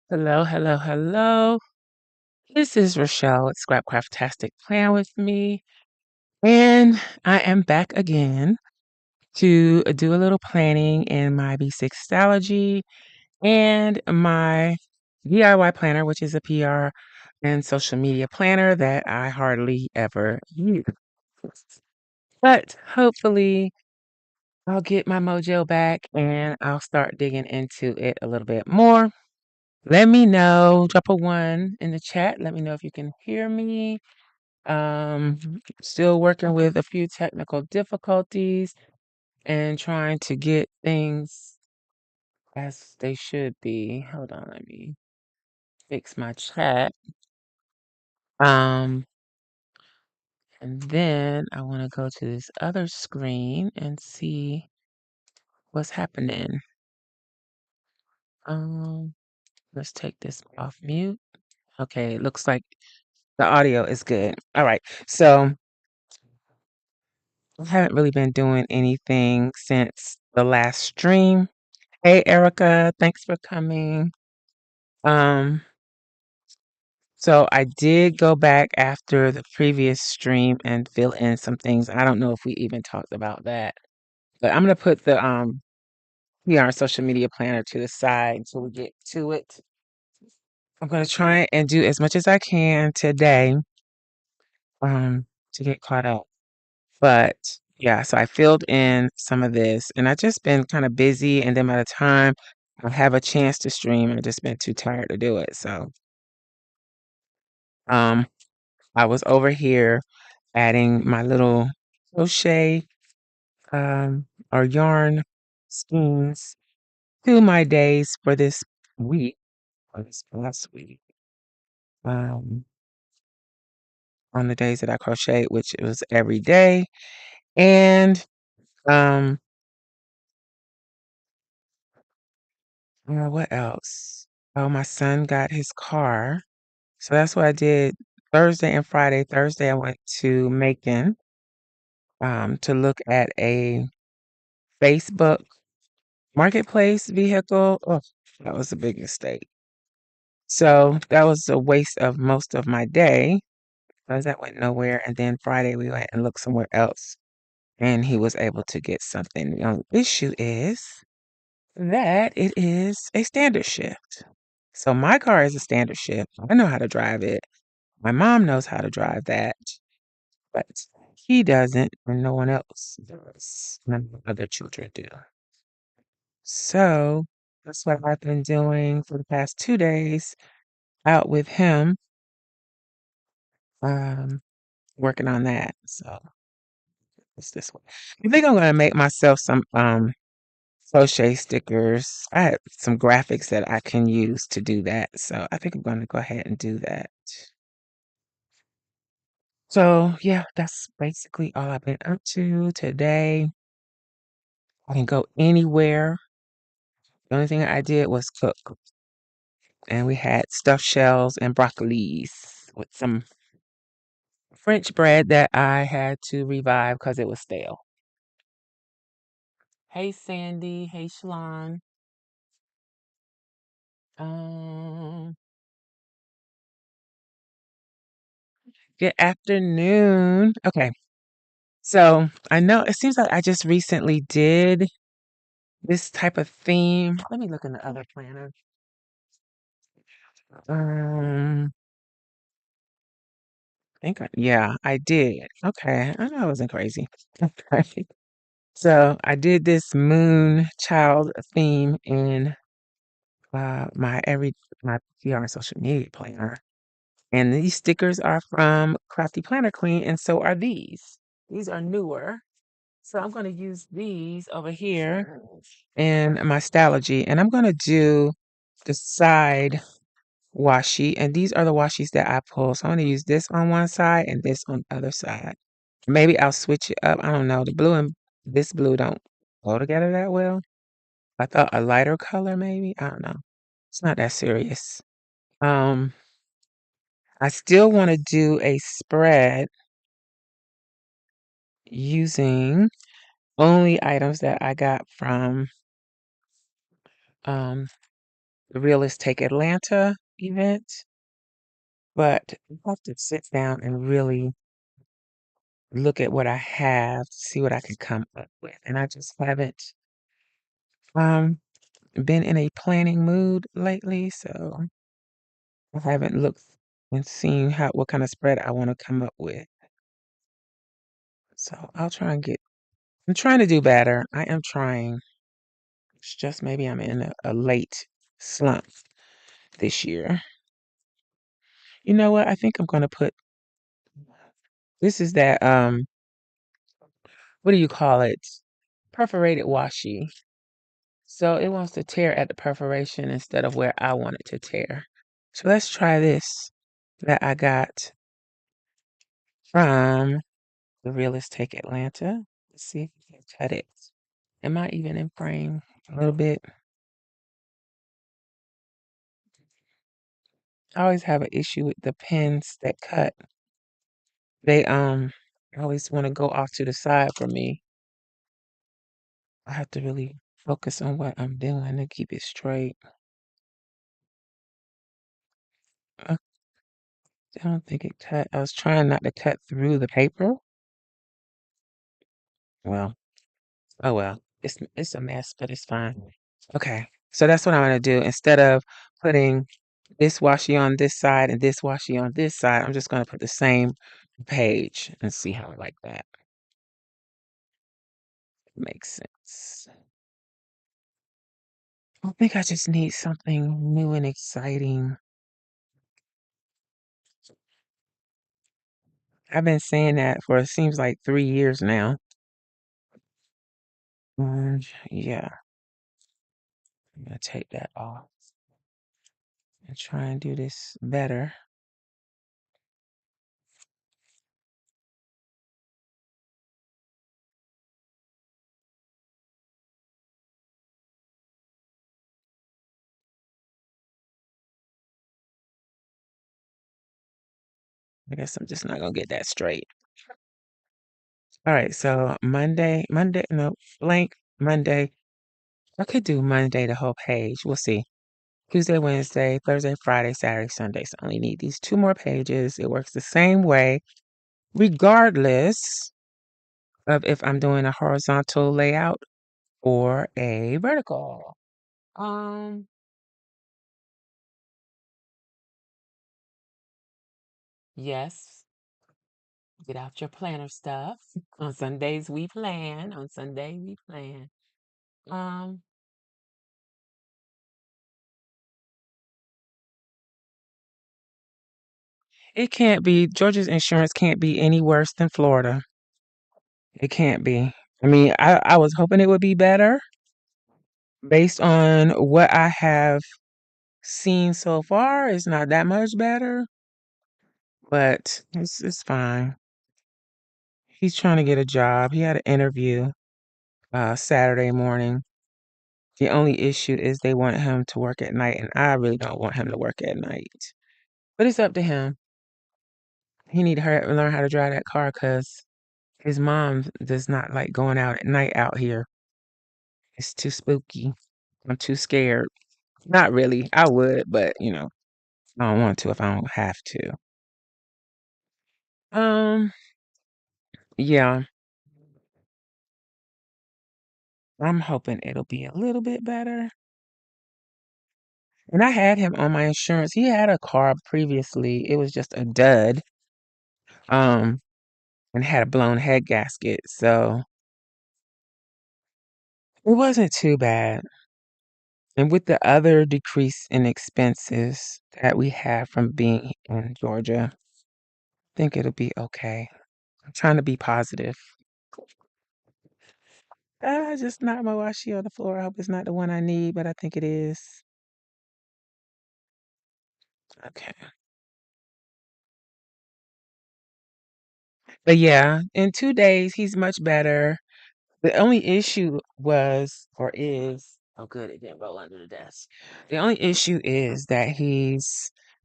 Hello, hello, hello. This is Rochelle at Scrapcraftastic Plan with me, and I am back again to do a little planning in my B6 Stalogy and my DIY planner, which is a PR and social media planner that I hardly ever use. But hopefully, I'll get my mojo back and I'll start digging into it a little bit more. Let me know, drop a one in the chat. Let me know if you can hear me. Um, Still working with a few technical difficulties and trying to get things as they should be. Hold on, let me fix my chat. Um, and then I want to go to this other screen and see what's happening. Um, let's take this off mute. Okay, it looks like the audio is good. All right, so I haven't really been doing anything since the last stream. Hey, Erica, thanks for coming. Um, so I did go back after the previous stream and fill in some things. I don't know if we even talked about that, but I'm gonna put the PR social media planner to the side until we get to it. I'm gonna try and do as much as I can today, to get caught up. But yeah, so I filled in some of this and I just been kind of busy. And then by the time I have a chance to stream, I've just been too tired to do it. So um I was over here adding my little crochet or yarn skeins to my days for this week or this last week. Um on the days that I crocheted, which it was every day. And um what else? Oh, my son got his car. So that's what I did Thursday and Friday. Thursday I went to Macon to look at a Facebook marketplace vehicle. Oh, that was a big mistake. So that was a waste of most of my day because that went nowhere. And then Friday we went and looked somewhere else and he was able to get something. The only issue is that it is a standard shift. So my car is a standard shift. I know how to drive it. My mom knows how to drive that, but he doesn't, and no one else does. None of the other children do. So that's what I've been doing for the past 2 days out with him, um, working on that. So it's this way. I think I'm gonna make myself some crochet stickers. I have some graphics that I can use to do that. So I think I'm gonna go ahead and do that. So yeah, that's basically all I've been up to today. I can go anywhere. The only thing I did was cook. And we had stuffed shells and broccolis with some French bread that I had to revive because it was stale. Hey Sandy, hey Shalon. Um, Good afternoon. Okay, so I know it seems like I just recently did this type of theme. Let me look in the other planner. Yeah, I did. Okay, I know I wasn't crazy. Okay. So I did this moon child theme in my PR social media planner. And these stickers are from Crafty Planner Queen, and so are these. These are newer. So I'm going to use these over here in my Stalogy, and I'm going to do the side washi, and these are the washi's that I pull. So I'm going to use this on one side and this on the other side. Maybe I'll switch it up. I don't know. The blue and this blue don't go together that well. I thought a lighter color, maybe. I don't know. It's not that serious. Um, I still want to do a spread using only items that I got from the Realist Take Atlanta event, but I have to sit down and really look at what I have to see what I can come up with. And I just haven't um been in a planning mood lately, so I haven't looked and seen what kind of spread I want to come up with. So I'm trying to do better. I am trying. It's just maybe I'm in a late slump this year. You know what? I think I'm gonna put this is that what do you call it? Perforated washi. So it wants to tear at the perforation instead of where I want it to tear. So let's try this that I got from the Realist Take Atlanta. Let's see if we can cut it. Am I even in frame a little bit? I always have an issue with the pins that cut. They always want to go off to the side for me. I have to really focus on what I'm doing to keep it straight. I don't think it cut. I was trying not to cut through the paper. Well, oh well. It's a mess, but it's fine. Okay. So that's what I'm gonna do. Instead of putting this washi on this side and this washi on this side, I'm just gonna put the same page and see how I like that. Makes sense. I think I just need something new and exciting. I've been saying that for it seems like 3 years now. Yeah, I'm gonna take that off and try and do this better. I guess I'm just not gonna get that straight. All right, so no, blank Monday. I could do Monday the whole page. We'll see. Tuesday, Wednesday, Thursday, Friday, Saturday, Sunday. So I only need these 2 more pages. It works the same way, regardless of if I'm doing a horizontal layout or a vertical. Um, yes, get out your planner stuff. On Sundays we plan. On Sunday we plan. Um, it can't be Georgia's insurance can't be any worse than Florida. It can't be. I mean, I was hoping it would be better based on what I have seen so far. It's not that much better, but it's fine. He's trying to get a job. He had an interview Saturday morning. The only issue is they want him to work at night, and I really don't want him to work at night. But it's up to him. He need to learn how to drive that car because his mom does not like going out at night out here. It's too spooky. I'm too scared. Not really. I would, but I don't want to if I don't have to. Um, yeah, I'm hoping it'll be a little bit better. And I had him on my insurance. He had a car previously. It was just a dud. Um, and had a blown head gasket. So it wasn't too bad. And with the other decrease in expenses that we have from being in Georgia, I think it'll be okay. I'm trying to be positive. Just not my washi on the floor. I hope it's not the one I need, but I think it is. Okay. But yeah, in 2 days, he's much better. The only issue was or is oh good, it didn't roll under the desk. The only issue is that he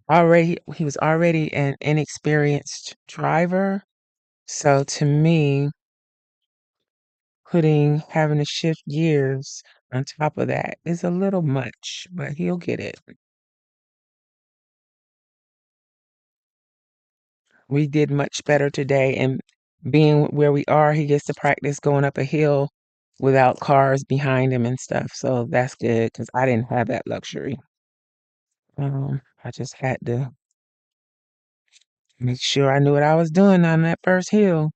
was already an inexperienced driver. So to me, having to shift gears on top of that is a little much, but he'll get it. We did much better today, and being where we are, he gets to practice going up a hill without cars behind him and stuff. So that's good because I didn't have that luxury. I just had to make sure I knew what I was doing on that first hill.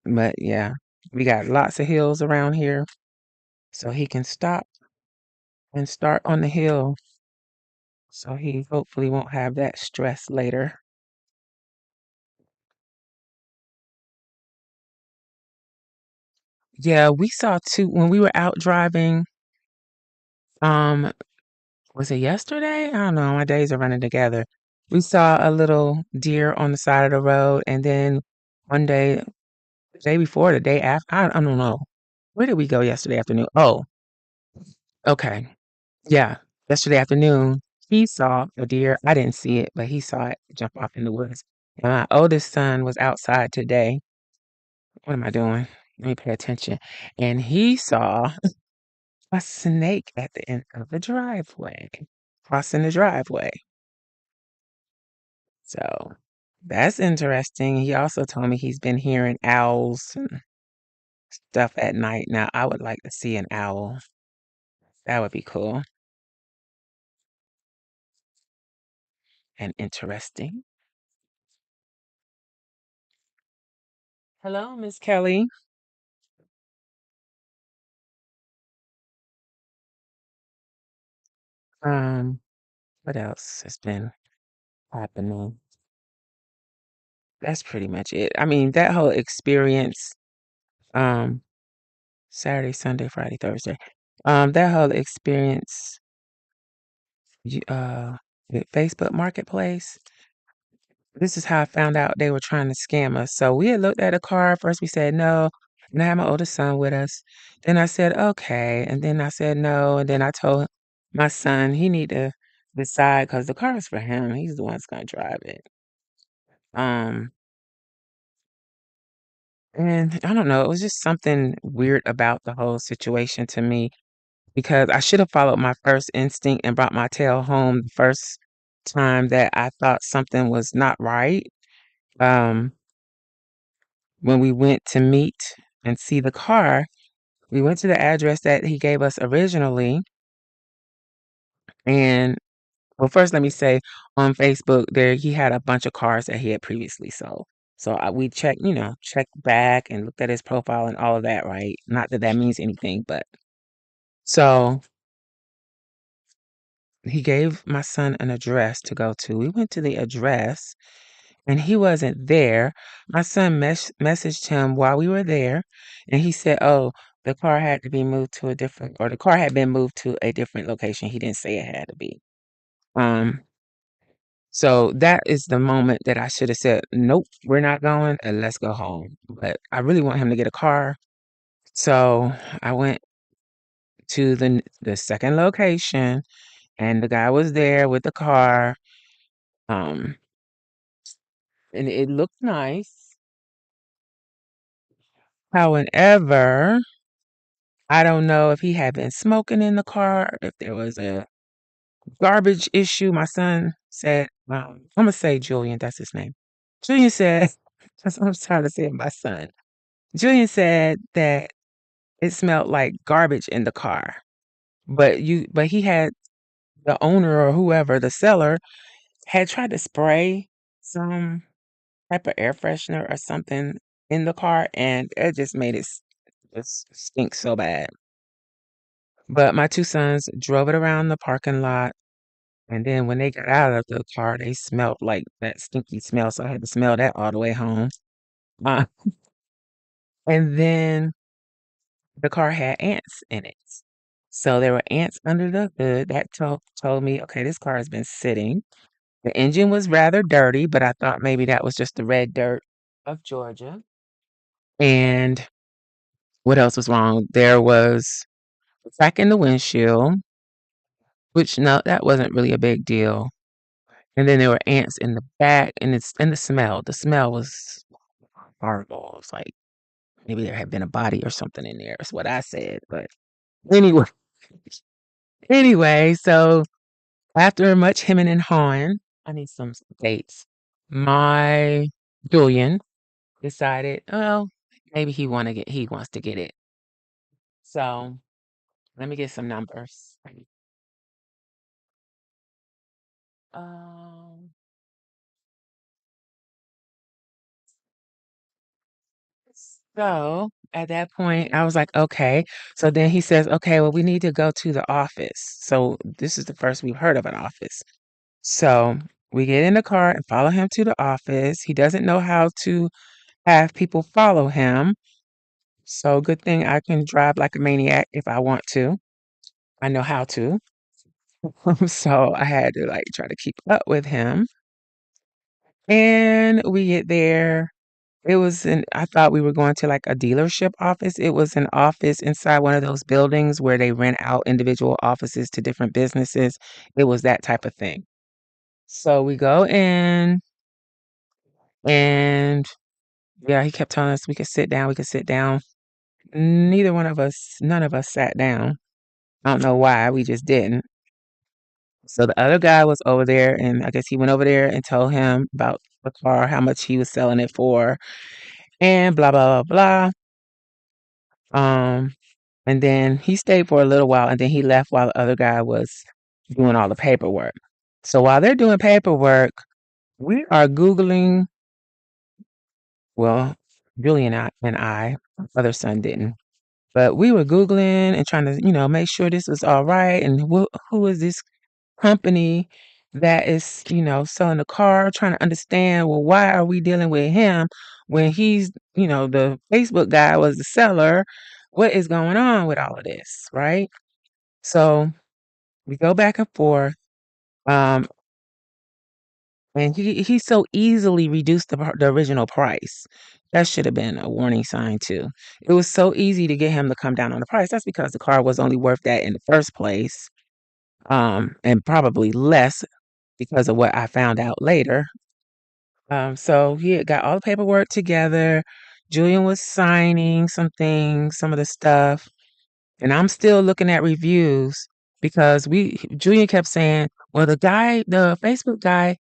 But yeah, we got lots of hills around here, so he can stop and start on the hill. So he hopefully won't have that stress later. Yeah, we saw two when we were out driving. Um, was it yesterday? I don't know. My days are running together. We saw a little deer on the side of the road, and then one day, the day before, the day after, I don't know. Where did we go yesterday afternoon? Oh, okay. Yeah, yesterday afternoon, he saw a deer. I didn't see it, but he saw it jump off in the woods. And my oldest son was outside today. What am I doing? Let me pay attention. And he saw a snake at the end of the driveway, crossing the driveway. So that's interesting. He also told me he's been hearing owls and stuff at night. Now, I would like to see an owl. That would be cool and interesting. Hello, Miss Kelly. Um, what else has been happening? That's pretty much it. I mean, that whole experience, um, Saturday, Sunday, Friday, Thursday, that whole experience, with Facebook Marketplace. This is how I found out they were trying to scam us. So we had looked at a car. First we said no. And I had my oldest son with us. Then I said, okay. And then I said no. And then I told my son he need to decide because the car is for him. He's the one that's gonna drive it. Um, and I don't know, it was just something weird about the whole situation to me because I should have followed my first instinct and brought my tail home the first time that I thought something was not right. Um, when we went to meet and see the car, we went to the address that he gave us originally. And well, first, let me say on Facebook, there he had a bunch of cars that he had previously sold. So we checked, checked back and looked at his profile and all of that, right? Not that that means anything, but so he gave my son an address to go to. We went to the address and he wasn't there. My son messaged him while we were there, and he said, "Oh, the car had to be moved to a different, or the car had been moved to a different location." He didn't say it had to be. Um, so that is the moment that I should have said, "Nope, we're not going, and let's go home." But I really want him to get a car, so I went to the second location, and the guy was there with the car. Um, and it looked nice. However, I don't know if he had been smoking in the car, if there was a garbage issue. My son said, I'm gonna say Julian, that's his name. Julian said, that's what I'm trying to say, my son. Julian said that it smelled like garbage in the car. But he had the owner or whoever, the seller, had tried to spray some type of air freshener or something in the car, and it just made it just stink so bad. But my 2 sons drove it around the parking lot, and then when they got out of the car, they smelled like that stinky smell, so I had to smell that all the way home. Uh, and then the car had ants in it. So there were ants under the hood. That told me, okay, this car has been sitting. The engine was rather dirty, but I thought maybe that was just the red dirt of Georgia. And what else was wrong? There was a crack in the windshield, which no, that wasn't really a big deal. And then there were ants in the back, and the smell. The smell was horrible. It was like Maybe there had been a body or something in there. Is what I said. But anyway, so after much hemming and hawing, I need some dates. My Julian decided, well, maybe he wants to get it. So let me get some numbers. Um, so at that point, I was like, okay. So then he says, okay, well, we need to go to the office. So this is the first we've heard of an office. So we get in the car and follow him to the office. He doesn't know how to have people follow him. So good thing I can drive like a maniac if I want to. I know how to. So I had to like try to keep up with him. And we get there. I thought we were going to like a dealership office. It was an office inside one of those buildings where they rent out individual offices to different businesses. It was that type of thing. So we go in and yeah, he kept telling us we could sit down, we could sit down. None of us sat down. I don't know why, we just didn't. So the other guy was over there, and I guess he went over there and told him about the car, how much he was selling it for, and blah blah blah blah. And then he stayed for a little while, and then he left while the other guy was doing all the paperwork. So while they're doing paperwork, we are Googling. Well, Julie and I, my other son didn't, but we were Googling and trying to, make sure this was all right, and who is this company that is, selling the car, trying to understand, well, why are we dealing with him when he's, the Facebook guy was the seller? What is going on with all of this, right? So we go back and forth. Um, and he so easily reduced the original price. That should have been a warning sign too. It was so easy to get him to come down on the price. That's because the car was only worth that in the first place. And probably less because of what I found out later. So he had got all the paperwork together. Julian was signing some things, some of the stuff, and I'm still looking at reviews because Julian kept saying, "Well, the Facebook guy's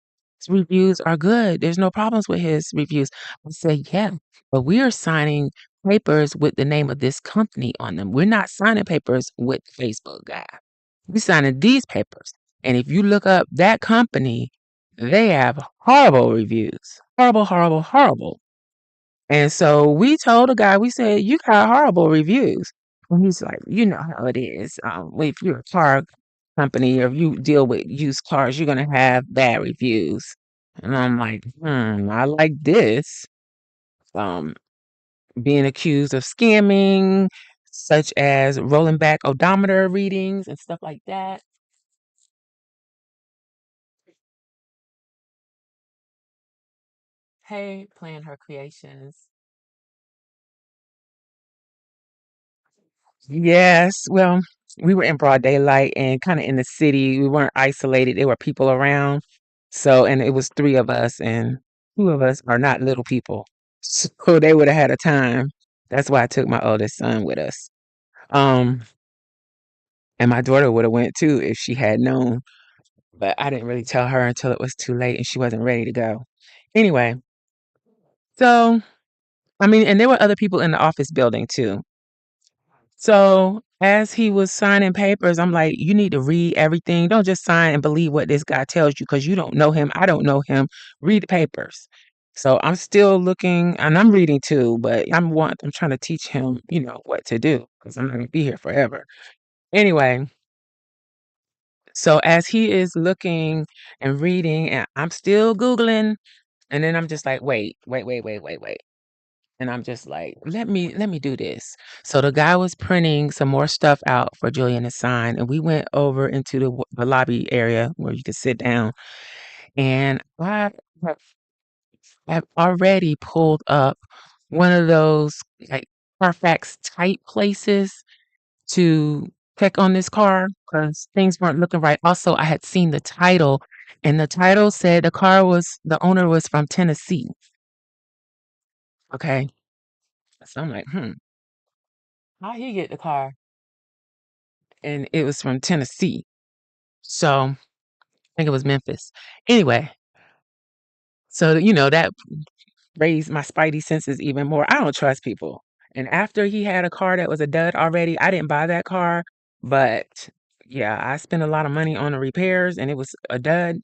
reviews are good. There's no problems with his reviews." I said, "Yeah, but we are signing papers with the name of this company on them. We're not signing papers with the Facebook guy." We signing these papers. And if you look up that company, they have horrible reviews. Horrible, horrible, horrible. And so we told the guy, we said, you got horrible reviews. And he's like, you know how it is. If you're a car company or if you deal with used cars, you're going to have bad reviews. And I'm like, I like this. Um, Being accused of scamming, such as rolling back odometer readings and stuff like that. Hey, Plan Her Creations. Yes, well, we were in broad daylight and kind of in the city. We weren't isolated. There were people around. So, and it was three of us, and two of us are not little people. So they would have had a time. That's why I took my oldest son with us. Um, and my daughter would have went too if she had known, but I didn't really tell her until it was too late and she wasn't ready to go. Anyway, so I mean, and there were other people in the office building too. So as he was signing papers, I'm like, you need to read everything. Don't just sign and believe what this guy tells you because you don't know him. I don't know him. Read the papers. So I'm still looking and I'm reading too, but I'm trying to teach him, what to do because I'm not gonna be here forever. Anyway, so as he is looking and reading and I'm still Googling, and then I'm just like, wait. And I'm just like, let me do this. So the guy was printing some more stuff out for Julian to sign, and we went over into the lobby area where you could sit down. And I have have already pulled up one of those like Carfax type places to check on this car because things weren't looking right. Also, I had seen the title, and the title said the owner was from Tennessee. Okay. So I'm like, how he get the car? And it was from Tennessee. So I think it was Memphis. Anyway, so that raised my spidey senses even more. I don't trust people. And after he had a car that was a dud already, I didn't buy that car, but yeah, I spent a lot of money on the repairs and it was a dud.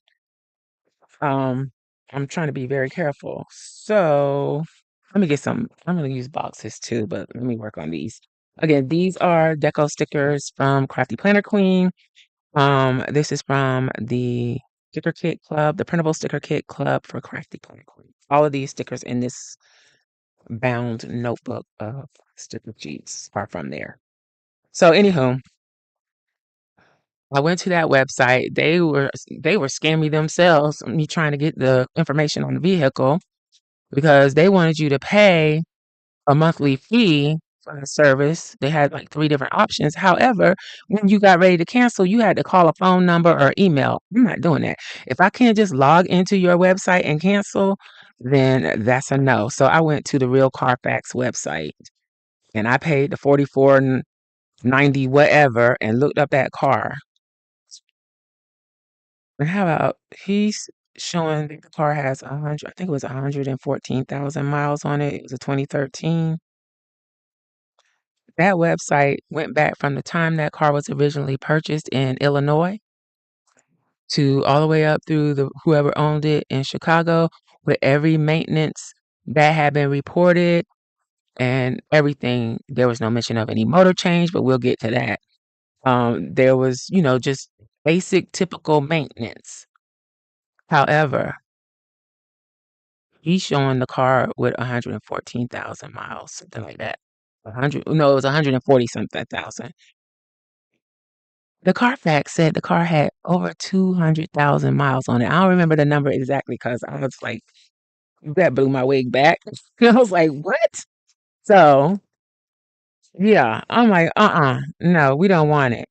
Um, I'm trying to be very careful. So let me get some. I'm gonna use boxes too, but let me work on these. Again, these are deco stickers from Crafty Planner Queen. This is from the sticker kit club, the printable sticker kit club for Crafty Planner Queen. All of these stickers in this bound notebook of sticker sheets are from there. So anywho, I went to that website. They were scamming themselves, me trying to get the information on the vehicle because they wanted you to pay a monthly fee for the service. They had like three different options. However, when you got ready to cancel, you had to call a phone number or email. I'm not doing that. If I can't just log into your website and cancel, then that's a no. So I went to the real Carfax website and I paid the 44.90 whatever and looked up that car. And how about he's showing that the car has 100, I think it was 114,000 miles on it. It was a 2013. That website went back from the time that car was originally purchased in Illinois to all the way up through the whoever owned it in Chicago with every maintenance that had been reported and everything. There was no mention of any motor change, but we'll get to that. There was, just basic typical maintenance. However, he's showing the car with 114,000 miles, something like that. 100, no, it was 140 something thousand. The Carfax said the car had over 200,000 miles on it. I don't remember the number exactly because I was like, that blew my wig back. I was like, what? So, yeah, I'm like, no, we don't want it.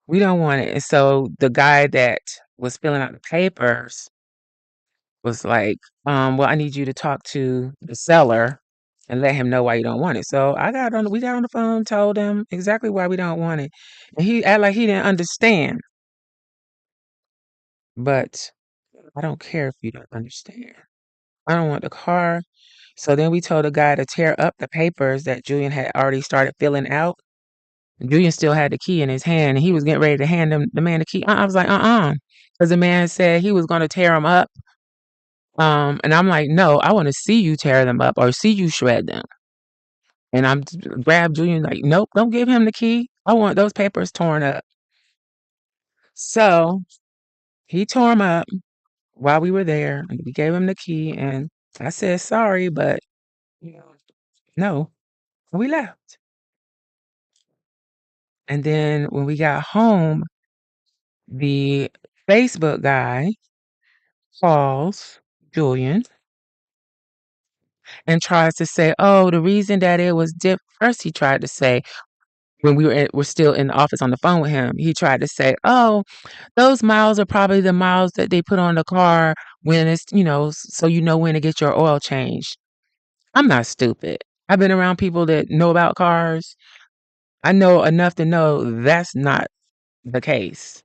We don't want it. And so the guy that was filling out the papers was like, well, I need you to talk to the seller and let him know why you don't want it. So we got on the phone, told him exactly why we don't want it. And he acted like he didn't understand. But I don't care if you don't understand. I don't want the car. So then we told the guy to tear up the papers that Julian had already started filling out. Julian still had the key in his hand and he was getting ready to hand the man the key. I was like, because the man said he was going to tear them up. And I'm like, no, I want to see you tear them up or see you shred them. And I'm grabbed Julian like, nope, don't give him the key. I want those papers torn up. So he tore them up while we were there. And we gave him the key and I said sorry, but no, we left. And then when we got home, the Facebook guy calls Julian and tries to say, oh, the reason that it was first he tried to say when we're still in the office on the phone with him, he tried to say, oh, those miles are probably the miles that they put on the car when it's, so you know when to get your oil changed. I'm not stupid. I've been around people that know about cars. I know enough to know that's not the case.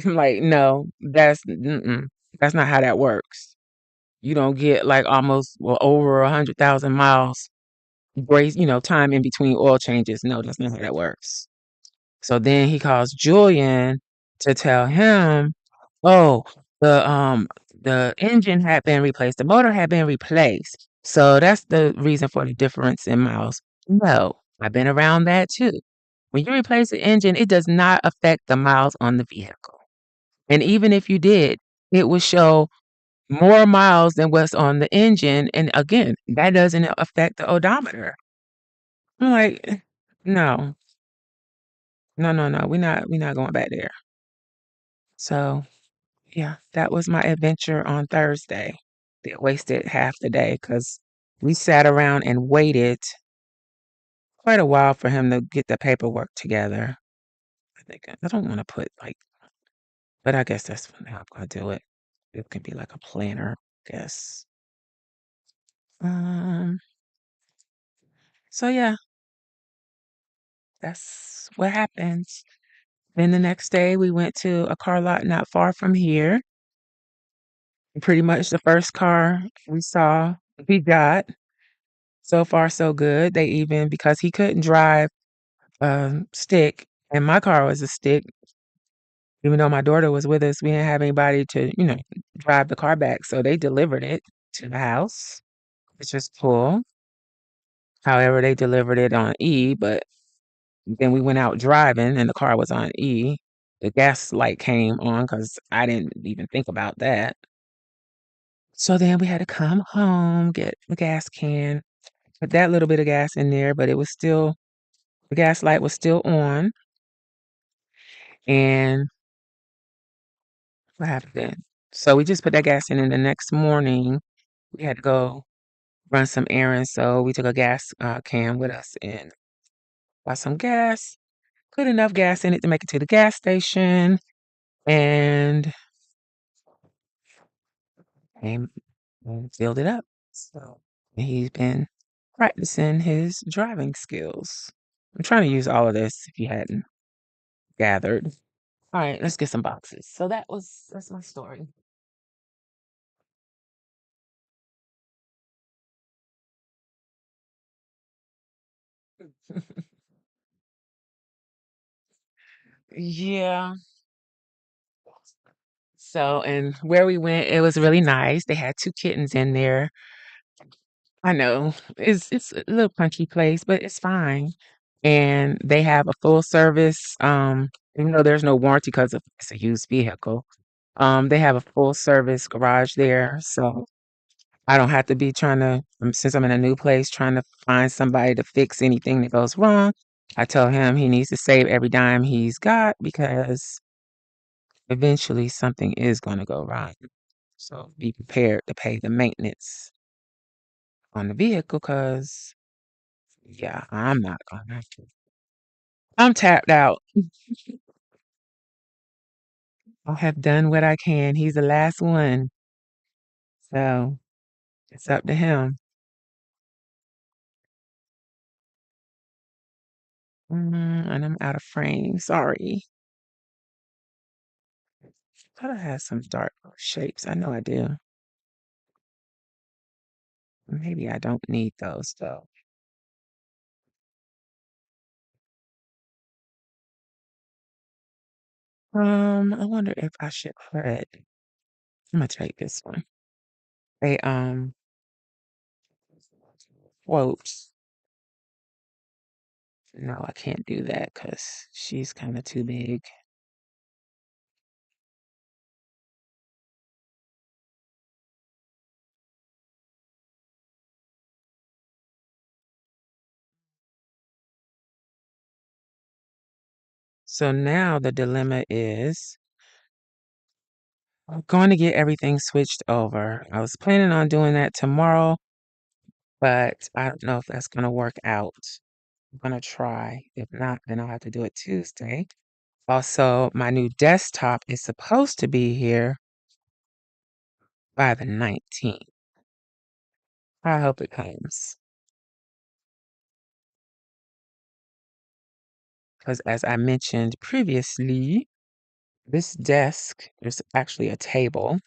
I'm like, no, that's not how that works. You don't get like almost over 100,000 miles grace, time in between oil changes. No, that's not how that works. So then he calls Julian to tell him, oh, the engine had been replaced, the motor had been replaced. So that's the reason for the difference in miles. No, I've been around that too. When you replace the engine, it does not affect the miles on the vehicle. And even if you did, it will show more miles than what's on the engine. And again, that doesn't affect the odometer. I'm like, no, no, no, no. We're not going back there. So yeah, that was my adventure on Thursday. It wasted half the day because we sat around and waited quite a while for him to get the paperwork together. I think I don't want to put like, but I guess that's how I'm gonna do it. It can be like a planner, I guess. Um, So yeah, that's what happens. Then the next day we went to a car lot not far from here. Pretty much the first car we saw, we got. So far, so good. They even, because he couldn't drive a stick, and my car was a stick, even though my daughter was with us, we didn't have anybody to, drive the car back. So they delivered it to the house, which was cool. However, they delivered it on E, but then we went out driving and the car was on E. The gas light came on because I didn't even think about that. So then we had to come home, get the gas can, put that little bit of gas in there, but it was still, the gas light was still on. And what happened then? So we just put that gas in, and the next morning we had to go run some errands. So we took a gas can with us and got some gas, put enough gas in it to make it to the gas station, and came and filled it up. So he's been practicing his driving skills. I'm trying to use all of this if you hadn't gathered. All right, let's get some boxes. So that's my story. Yeah. So, and where we went, it was really nice. They had two kittens in there. I know it's a little punchy place, but it's fine. And they have a full service, even though there's no warranty because it's a used vehicle. They have a full service garage there, so I don't have to be trying to, since I'm in a new place, trying to find somebody to fix anything that goes wrong. I tell him he needs to save every dime he's got because eventually something is going to go wrong. So be prepared to pay the maintenance on the vehicle because, yeah, I'm not gonna. I'm tapped out. I have done what I can. He's the last one. So it's up to him. And I'm out of frame. Sorry. Thought I had some dark shapes. I know I do. Maybe I don't need those though. I wonder if I should put, I'm gonna take this one. A quote. No, I can't do that because she's kind of too big. So now the dilemma is I'm going to get everything switched over. I was planning on doing that tomorrow, but I don't know if that's going to work out. I'm going to try. If not, then I'll have to do it Tuesday. Also, my new desktop is supposed to be here by the 19th. I hope it comes. Because as I mentioned previously, this desk is actually a table,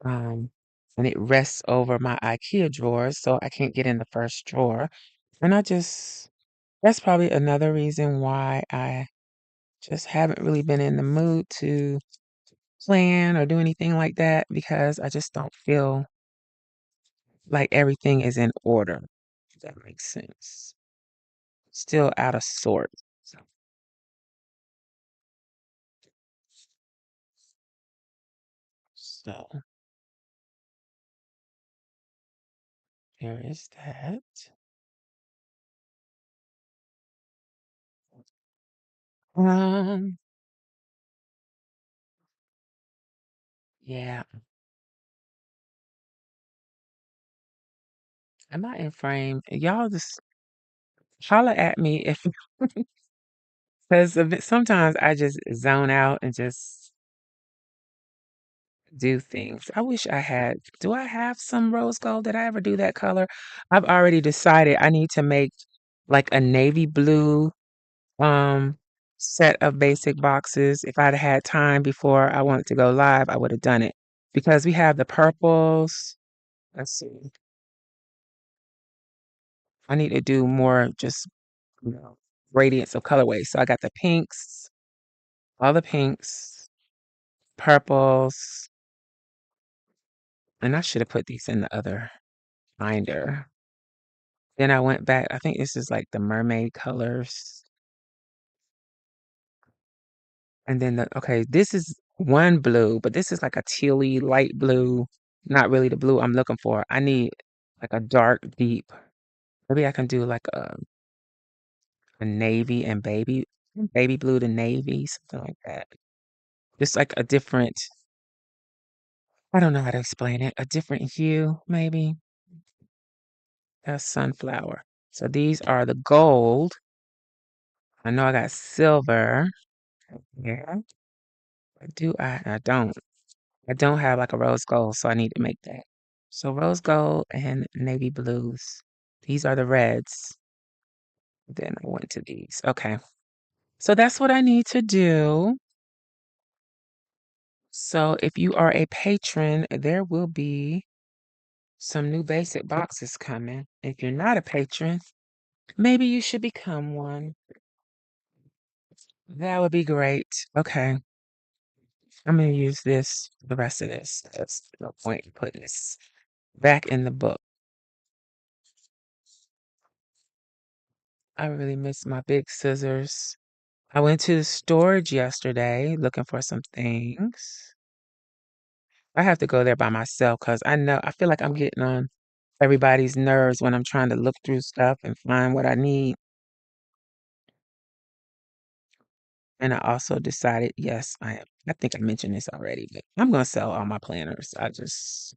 um, and it rests over my IKEA drawers, so I can't get in the first drawer. And that's probably another reason why I just haven't really been in the mood to plan or do anything like that because I just don't feel like everything is in order. If that makes sense. Still out of sorts. So there is that. Um, yeah. Am I in frame? Y'all just holler at me if because sometimes I just zone out and just do things. I wish I had. Do I have some rose gold? Did I ever do that color? I've already decided I need to make. like a navy blue um set of basic boxes. If I'd had time before I wanted to go live, I would have done it because we have the purples. Let's see. I need to do more just, you know, radiance of colorway. So I got the pinks, all the pinks, purples, and I should have put these in the other binder. Then I went back. I think this is like the mermaid colors. And then okay, this is one blue, but this is like a tealy light blue. Not really the blue I'm looking for. I need like a dark, deep. Maybe I can do like a navy and baby blue to navy, something like that. Just like a different, I don't know how to explain it. A different hue, maybe. That's sunflower. So these are the gold. I know I got silver. Yeah. I don't. I don't have like a rose gold, so I need to make that. So rose gold and navy blues. These are the reds. Then I went to these. Okay. So that's what I need to do. So if you are a patron, there will be some new basic boxes coming. If you're not a patron, maybe you should become one. That would be great. Okay. I'm going to use this, the rest of this. There's no point in putting this back in the book. I really miss my big scissors. I went to the storage yesterday looking for some things. I have to go there by myself because I feel like I'm getting on everybody's nerves when I'm trying to look through stuff and find what I need. And I also decided, yes, I think I mentioned this already, but I'm going to sell all my planners. I just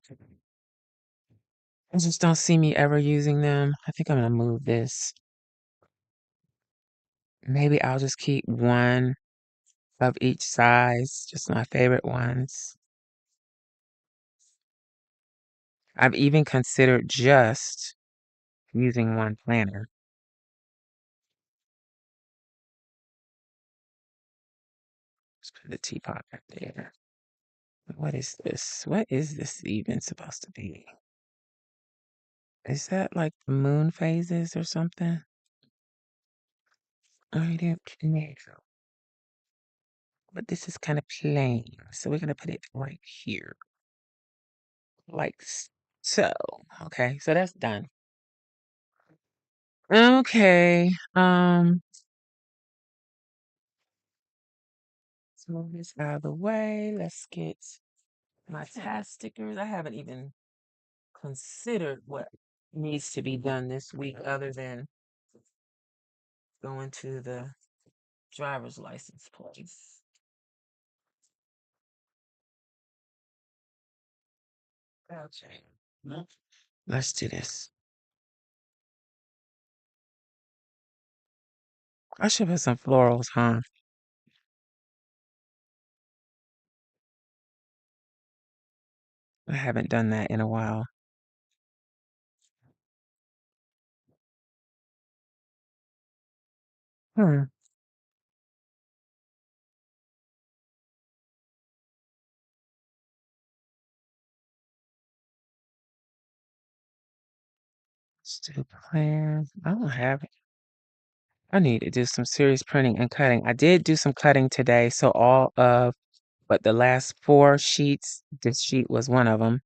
don't see me ever using them. I think I'm going to move this. Maybe I'll just keep one of each size, just my favorite ones. I've even considered just using one planner. Let's put the teapot right there. What is this? What is this even supposed to be? Is that like the moon phases or something? I don't know. But this is kind of plain. So we're going to put it right here. Like so. Okay, so that's done. Okay. Let's move this out of the way. Let's get my task stickers. I haven't even considered what needs to be done this week other than going to the driver's license place. Okay. Let's do this. I should put some florals, huh? I haven't done that in a while. Hmm. Let's do plans. I don't have it. I need to do some serious printing and cutting. I did do some cutting today, so all of but the last 4 sheets, this sheet was one of them,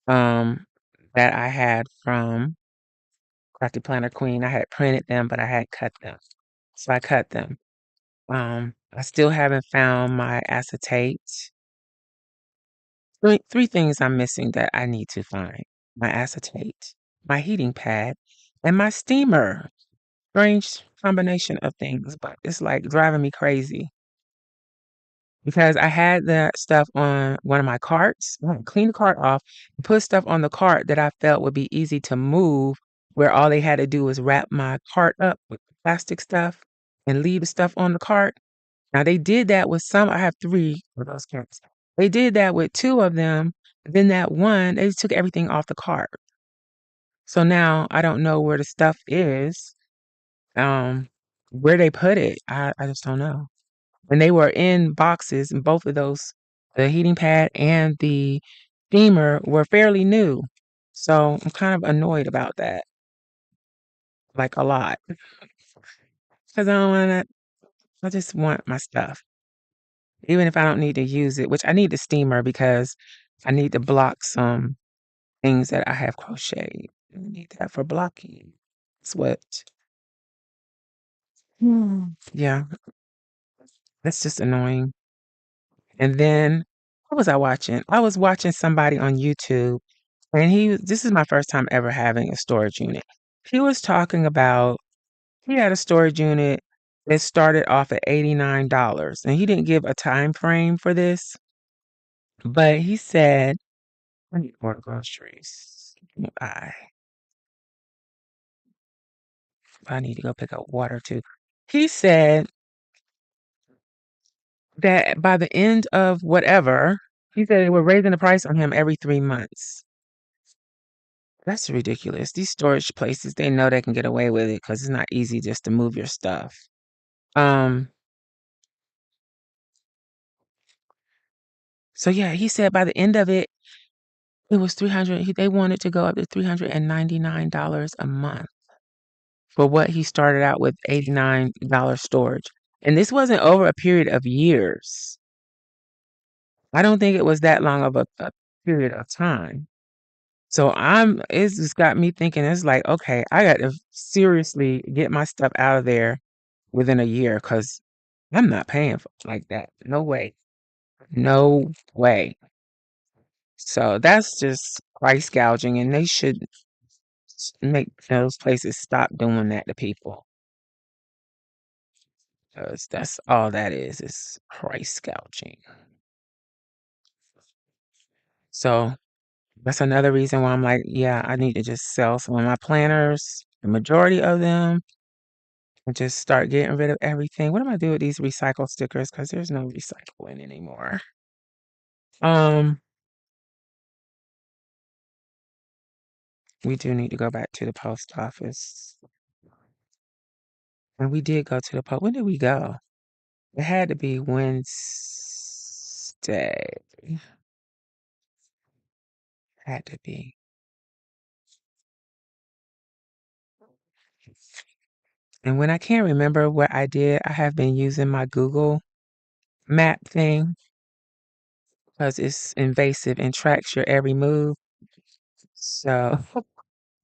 that I had from Crafty Planner Queen. I had printed them, but I had cut them. So I cut them. I still haven't found my acetate. Three things I'm missing that I need to find. My acetate, my heating pad, and my steamer. Strange combination of things, but it's like driving me crazy because I had that stuff on one of my carts. I had to clean the cart off and put stuff on the cart that I felt would be easy to move, where all they had to do was wrap my cart up with plastic stuff and leave the stuff on the cart. Now they did that with some. I have 3 of those carts. They did that with 2 of them. Then that one, they just took everything off the cart. So now I don't know where the stuff is. Um, where they put it, I just don't know. And they were in boxes, and both of those, the heating pad and the steamer, were fairly new. So I'm kind of annoyed about that, like a lot, because I don't want to. I just want my stuff, even if I don't need to use it. Which I need the steamer because I need to block some things that I have crocheted. I need that for blocking. It's what. Yeah, that's just annoying. And then what was I watching? I was watching somebody on YouTube, and this is my first time ever having a storage unit. He was talking about he had a storage unit that started off at $89, and he didn't give a time frame for this, but he said, I need more groceries. I need to go pick up water too. He said that by the end of whatever, he said they were raising the price on him every 3 months. That's ridiculous. These storage places, they know they can get away with it because it's not easy just to move your stuff. Um, so yeah, he said by the end of it, it was 300. They wanted to go up to $399 a month for what he started out with $89 storage. And this wasn't over a period of years. I don't think it was that long of a period of time. So it's just got me thinking, it's like, okay, I got to seriously get my stuff out of there within a year because I'm not paying for like that. No way. No way. So that's just price gouging, and they should make those places stop doing that to people because that's all that is price gouging. So that's another reason why I'm like, yeah, I need to just sell some of my planners, the majority of them, and just start getting rid of everything. What am I doing with these recycle stickers? Because there's no recycling anymore. Um, we do need to go back to the post office. And we did go to the post. When did we go? It had to be Wednesday. Had to be. And when I can't remember what I did, I have been using my Google map thing because it's invasive and tracks your every move. So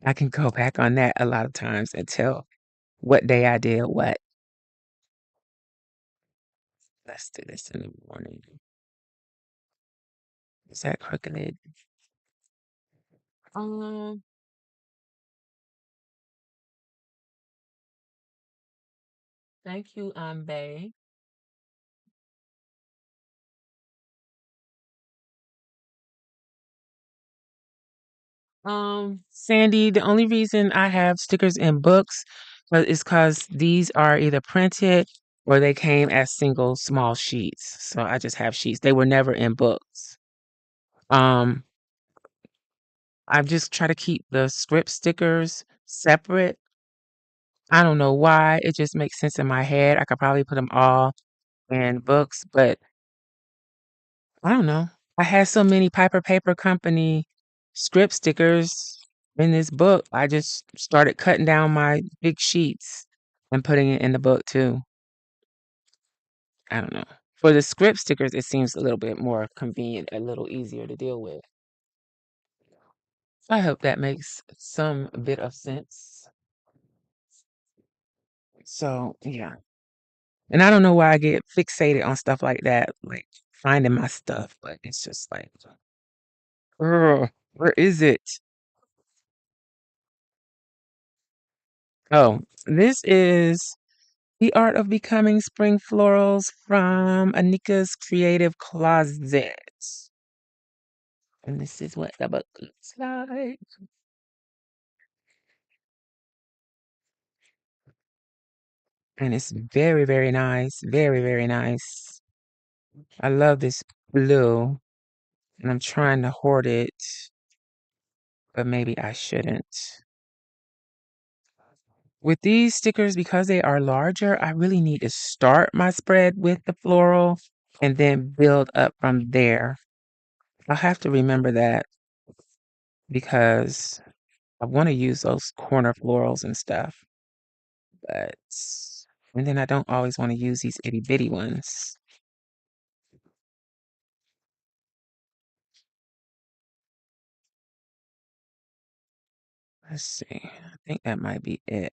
I can go back on that a lot of times and tell what day I did what. Let's do this in the morning. Is that crooked? Um, thank you, Bay. Sandy, the only reason I have stickers in books is because these are either printed or they came as single small sheets. So I just have sheets. They were never in books. Um, I just try to keep the script stickers separate. I don't know why. It just makes sense in my head. I could probably put them all in books, but I don't know. I had so many Piper Paper Company script stickers in this book. I just started cutting down my big sheets and putting it in the book too. I don't know. For the script stickers, it seems a little bit more convenient, a little easier to deal with. I hope that makes some bit of sense. So, yeah. And I don't know why I get fixated on stuff like that, like finding my stuff, but it's just like, "Ugh, where is it?" Oh, this is The Art of Becoming Spring Florals from Anika's Creative Closet. And this is what the book looks like. And it's very, very nice. Very, very nice. I love this blue. And I'm trying to hoard it, but maybe I shouldn't. With these stickers, because they are larger, I really need to start my spread with the floral and then build up from there. I'll have to remember that because I want to use those corner florals and stuff. But, and then I don't always want to use these itty bitty ones. Let's see. I think that might be it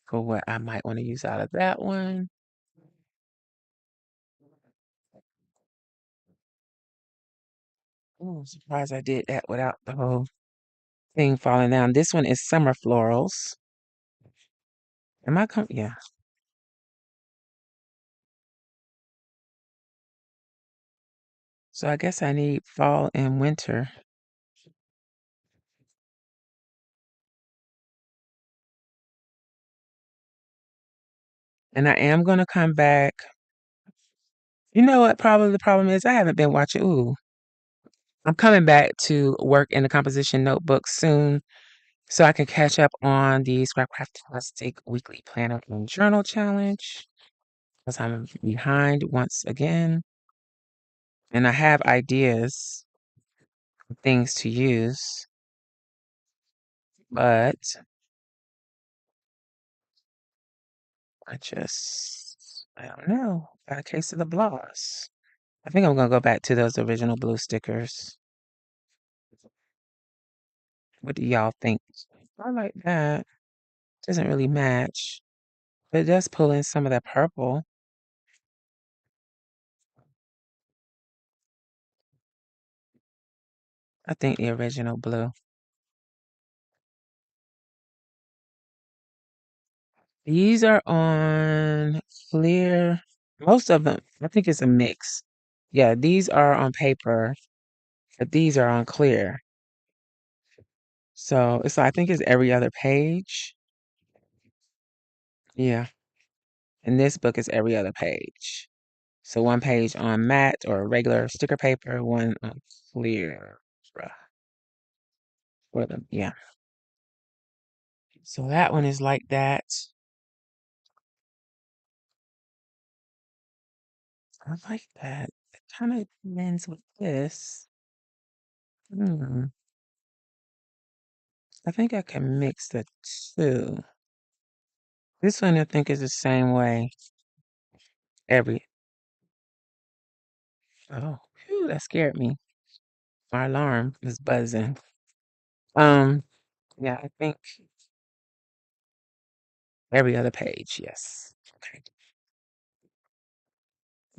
for what I might want to use out of that one. Oh, I'm surprised I did that without the whole thing falling down. This one is summer florals. Am I yeah. So I guess I need fall and winter. And I am gonna come back. You know what probably the problem is? I haven't been watching. Ooh, I'm coming back to work in the composition notebook soon so I can catch up on the Scrapcraftastic weekly planner and journal challenge because I'm behind once again. And I have ideas, things to use, but I don't know. Got a case of the bloss. I think I'm gonna go back to those original blue stickers. What do y'all think? I like that. Doesn't really match, but it does pull in some of that purple. I think the original blue. These are on clear. Most of them, I think it's a mix. Yeah, these are on paper, but these are on clear. So I think it's every other page. Yeah. And this book is every other page. So one page on matte or regular sticker paper, one on clear. For them, yeah. So that one is like that. I like that. It kind of blends with this. Hmm. I think I can mix the two. This one I think is the same way. Every oh, phew, that scared me. My alarm is buzzing. Um, yeah, I think every other page, yes. Okay.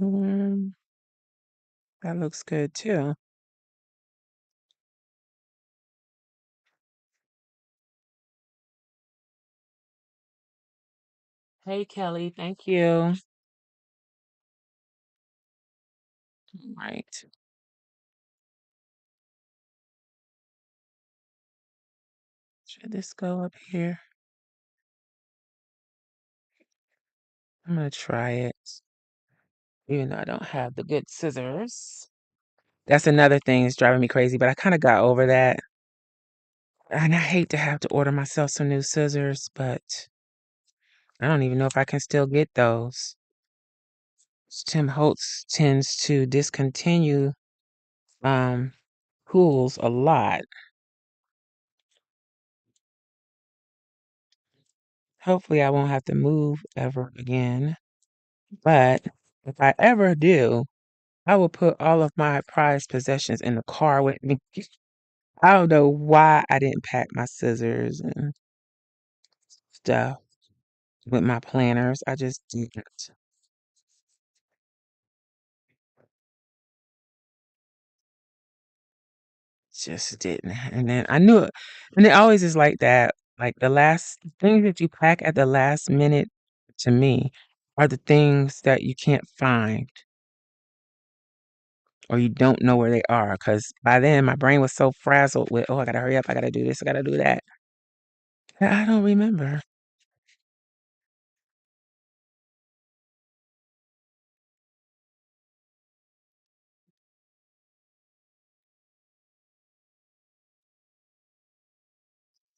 Mm, that looks good too. Hey Kelly, thank you. Right. Should this go up here? I'm gonna try it, even though I don't have the good scissors. That's another thing that's driving me crazy, but I kind of got over that. And I hate to have to order myself some new scissors, but I don't even know if I can still get those. Tim Holtz tends to discontinue um tools a lot. Hopefully I won't have to move ever again. But if I ever do, I will put all of my prized possessions in the car with me. I don't know why I didn't pack my scissors and stuff with my planners. I just didn't. Just didn't. And then I knew it. And it always is like that. Like the last things that you pack at the last minute to me are the things that you can't find or you don't know where they are. Because by then my brain was so frazzled with, oh, I gotta hurry up, I gotta do this, I gotta do that. That I don't remember.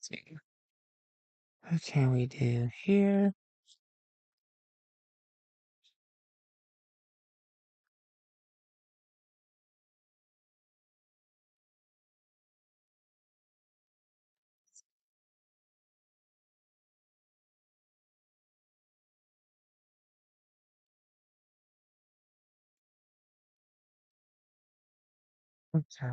See. What can we do here? Okay.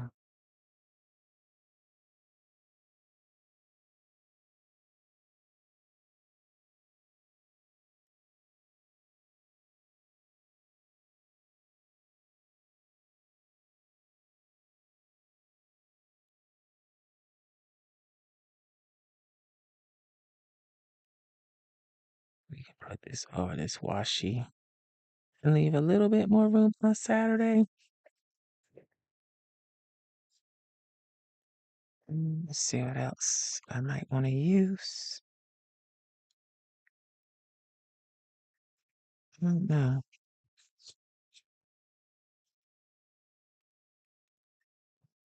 We can put this over this washi and leave a little bit more room on Saturday. Let's see what else I might want to use. I don't know.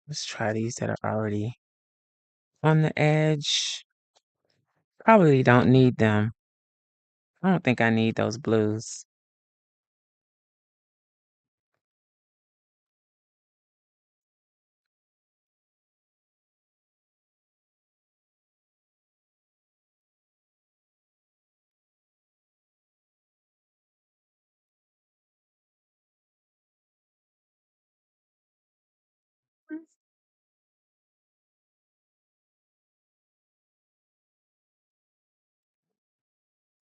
Let's try these that are already on the edge. Probably don't need them. I don't think I need those blues.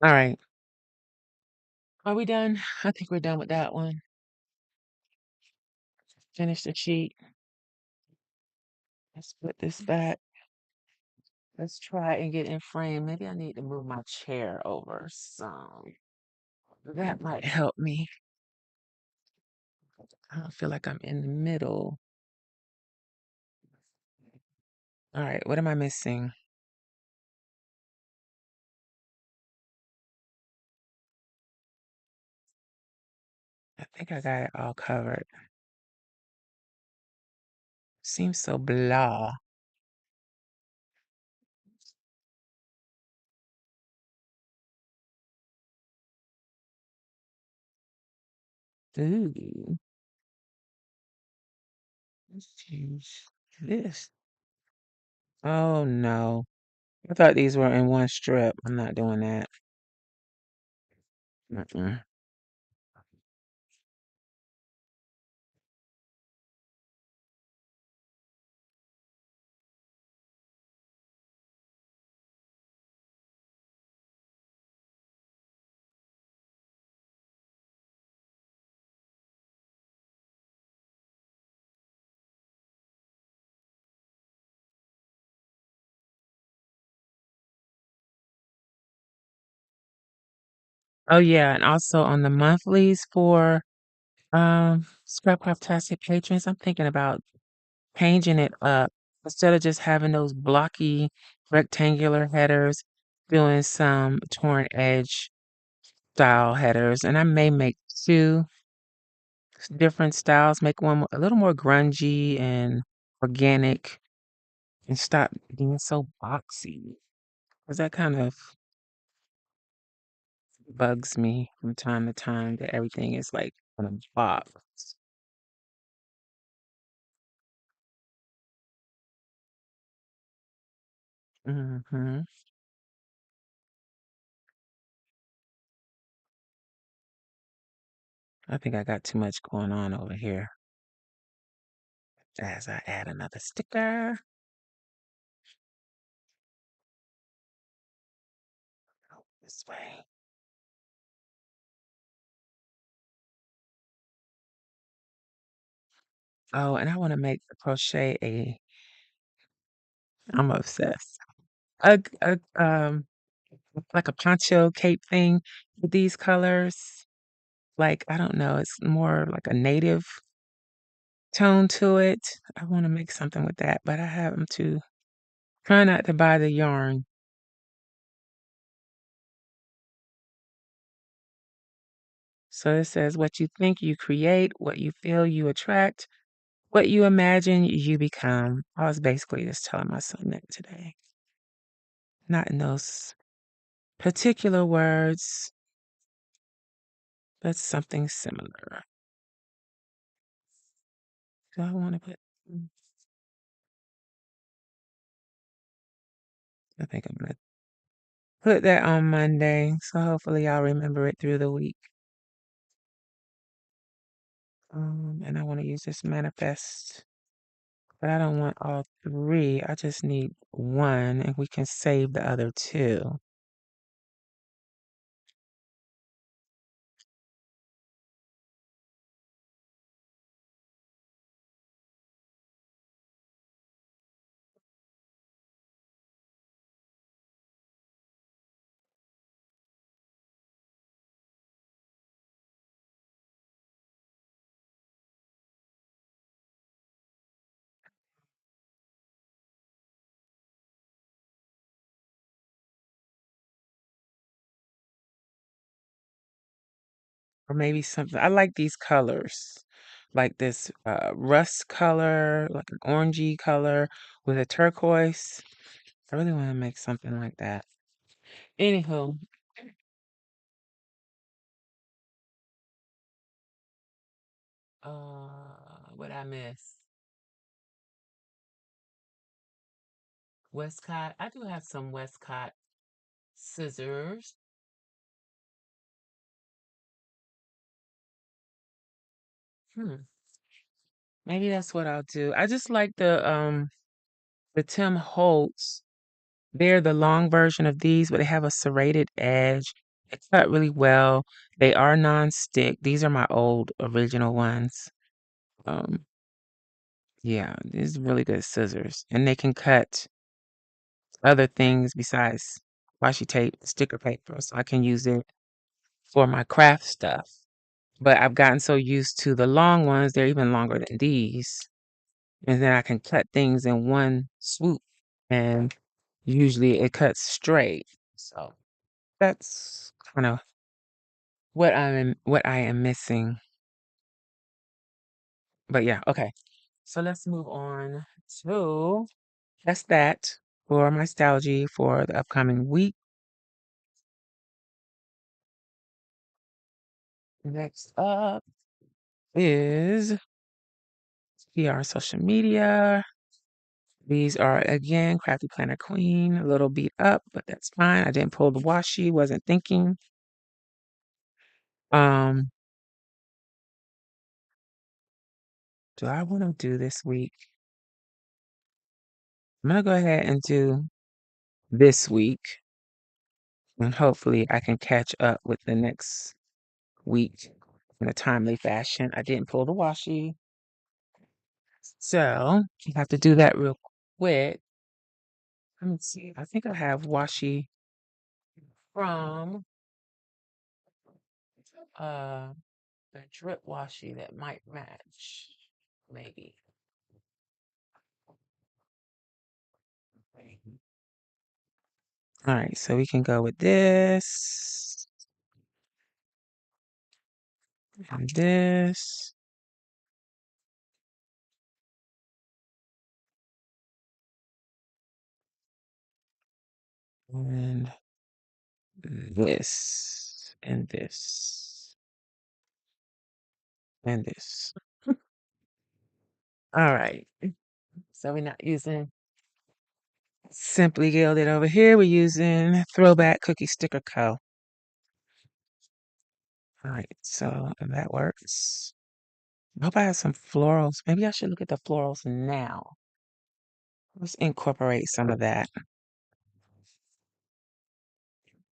All right. Are we done? I think we're done with that one. Finish the sheet. Let's put this back. Let's try and get in frame. Maybe I need to move my chair over some. That might help me. I don't feel like I'm in the middle. All right, what am I missing? I think I got it all covered. Seems so blah. Ooh, let's change this. Oh no. I thought these were in one strip. I'm not doing that. Mm-mm. Oh yeah, and also on the monthlies for Scrapcraftastic patrons, I'm thinking about changing it up. Instead of just having those blocky rectangular headers, doing some torn edge style headers. And I may make two different styles, make one a little more grungy and organic and stop being so boxy. Because that kind of bugs me from time to time that everything is like in a box. Hmm. I think I got too much going on over here as I add another sticker. Go this way. Oh, and I want to make crochet I'm obsessed. A like a poncho cape thing with these colors. Like, I don't know, it's more like a native tone to it. I want to make something with that, but I have them to try not to buy the yarn. So it says, what you think you create, what you feel you attract, what you imagine you become. I was basically just telling my son that today. Not in those particular words, but something similar. Do I want to put? I think I'm gonna put that on Monday, so hopefully I'll remember it through the week. And I want to use this manifest, but I don't want all three. I just need one, and we can save the other two. Or maybe something. I like these colors, like this rust color, like an orangey color with a turquoise. I really want to make something like that. Anywho, what I miss? Westcott. I do have some Westcott scissors. Hmm. Maybe that's what I'll do. I just like the Tim Holtz. They're the long version of these, but they have a serrated edge. They cut really well. They are non-stick. These are my old original ones. Um, yeah, these are really good scissors. And they can cut other things besides washi tape, sticker paper, so I can use it for my craft stuff. But I've gotten so used to the long ones, they're even longer than these. And then I can cut things in one swoop. And usually it cuts straight. So that's kind of what I am missing. But yeah, okay. So let's move on to that's that for my nostalgia for the upcoming week. Next up is PR social media. These are again Crafty Planner Queen, a little beat up, but that's fine. I didn't pull the washi, wasn't thinking. Um, do I want to do this week? I'm gonna go ahead and do this week, and hopefully I can catch up with the next week in a timely fashion. I didn't pull the washi, so you have to do that real quick. Let me see. I think I have washi from uh the drip washi that might match, maybe. All right, so we can go with this and this and this and this and this. All right. So we're not using Simply Gilded over here. We're using Throwback Cookie Sticker Co. All right, so that works. I hope I have some florals. Maybe I should look at the florals now. Let's incorporate some of that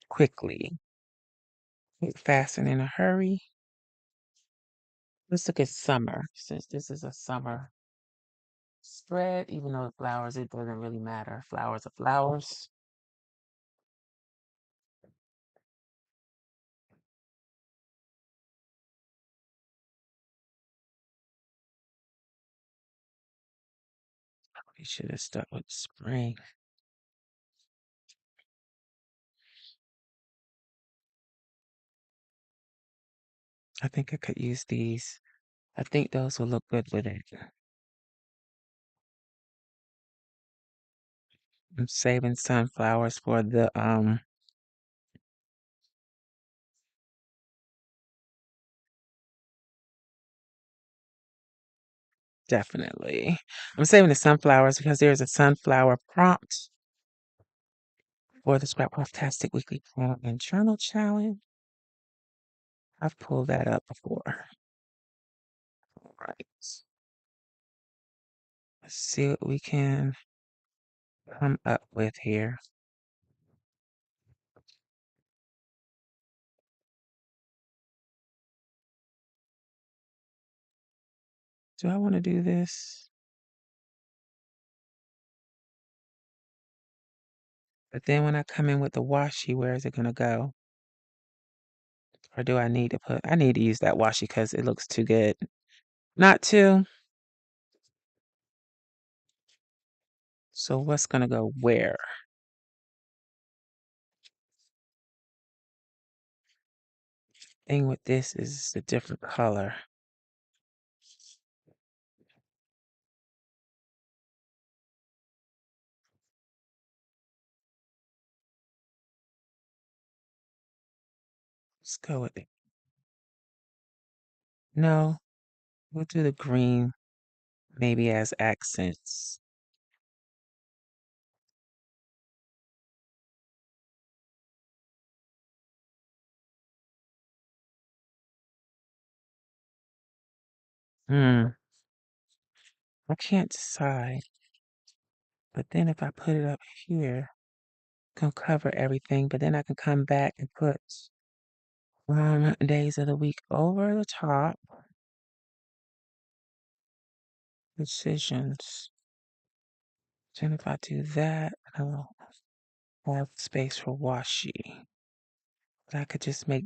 quickly. Quick, fast, and in a hurry. Let's look at summer, since this is a summer spread, even though the flowers, it doesn't really matter. Flowers are flowers. We should have stuck with spring. I think I could use these. I think those will look good with it. I'm saving sunflowers for Definitely. I'm saving the sunflowers because there's a sunflower prompt for the Scrapcraftastic Weekly Planner and Journal Challenge. I've pulled that up before. All right. Let's see what we can come up with here. Do I want to do this? But then when I come in with the washi, where is it going to go? Or do I need to I need to use that washi because it looks too good not to. So what's going to go where? Thing with this is a different color. Let's go with it. No, we'll do the green maybe as accents. Hmm. I can't decide. But then if I put it up here, gonna cover everything, but then I can come back and put days of the week over the top. Decisions. Then if I do that, I'll have space for washi. But I could just make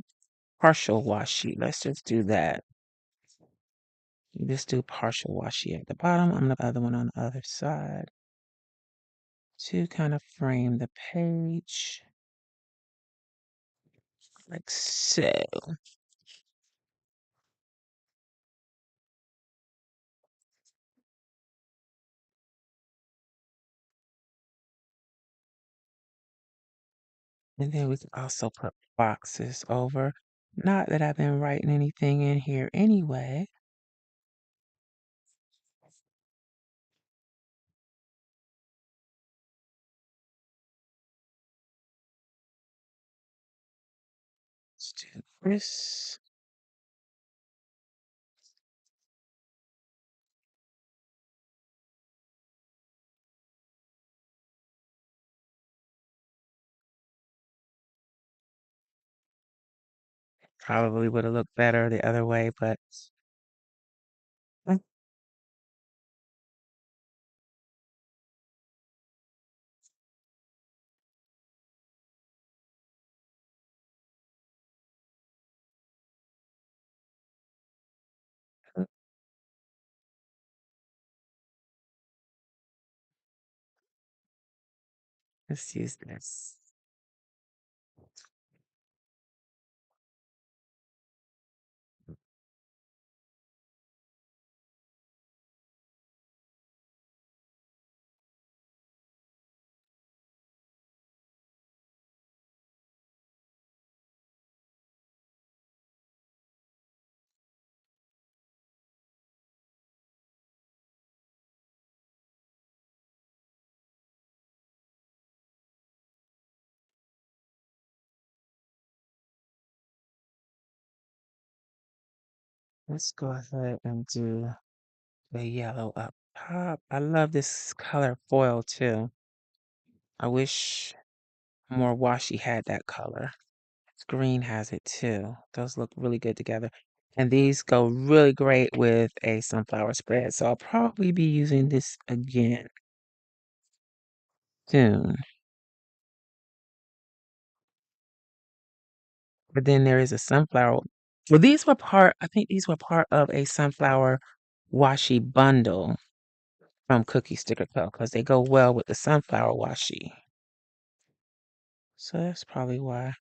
partial washi. Let's just do that. Just do partial washi at the bottom. I'm the other one on the other side to kind of frame the page like so. And then we can also put boxes over. Not that I've been writing anything in here anyway. Let's do this. Probably would have looked better the other way, but let's use this. Let's go ahead and do the yellow up top. I love this color foil too. I wish more washi had that color. Green has it too. Those look really good together. And these go really great with a sunflower spread. So I'll probably be using this again soon. But then there is a sunflower. Well, I think these were part of a sunflower washi bundle from Cookie Sticker Co. because they go well with the sunflower washi. So that's probably why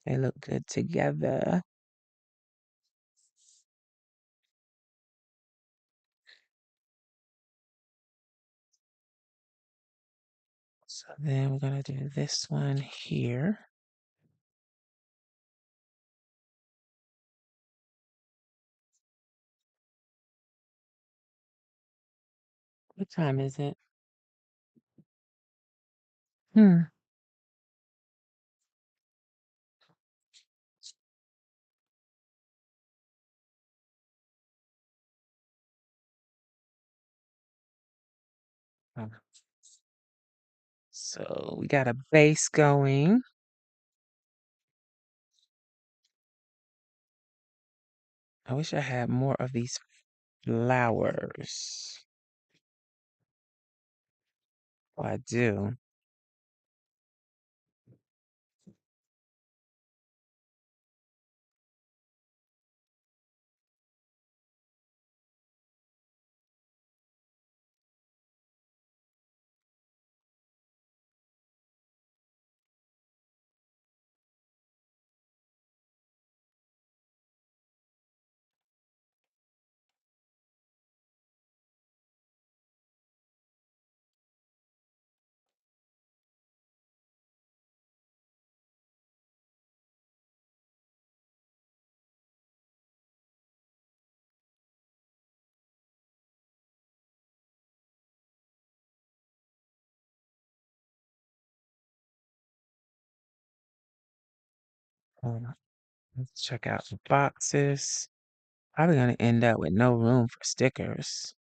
they look good together. So then we're going to do this one here. What time is it? Hmm. uh, So we got a base going. I wish I had more of these flowers. Oh, I do. Um, let's check out the boxes. Probably gonna end up with no room for stickers.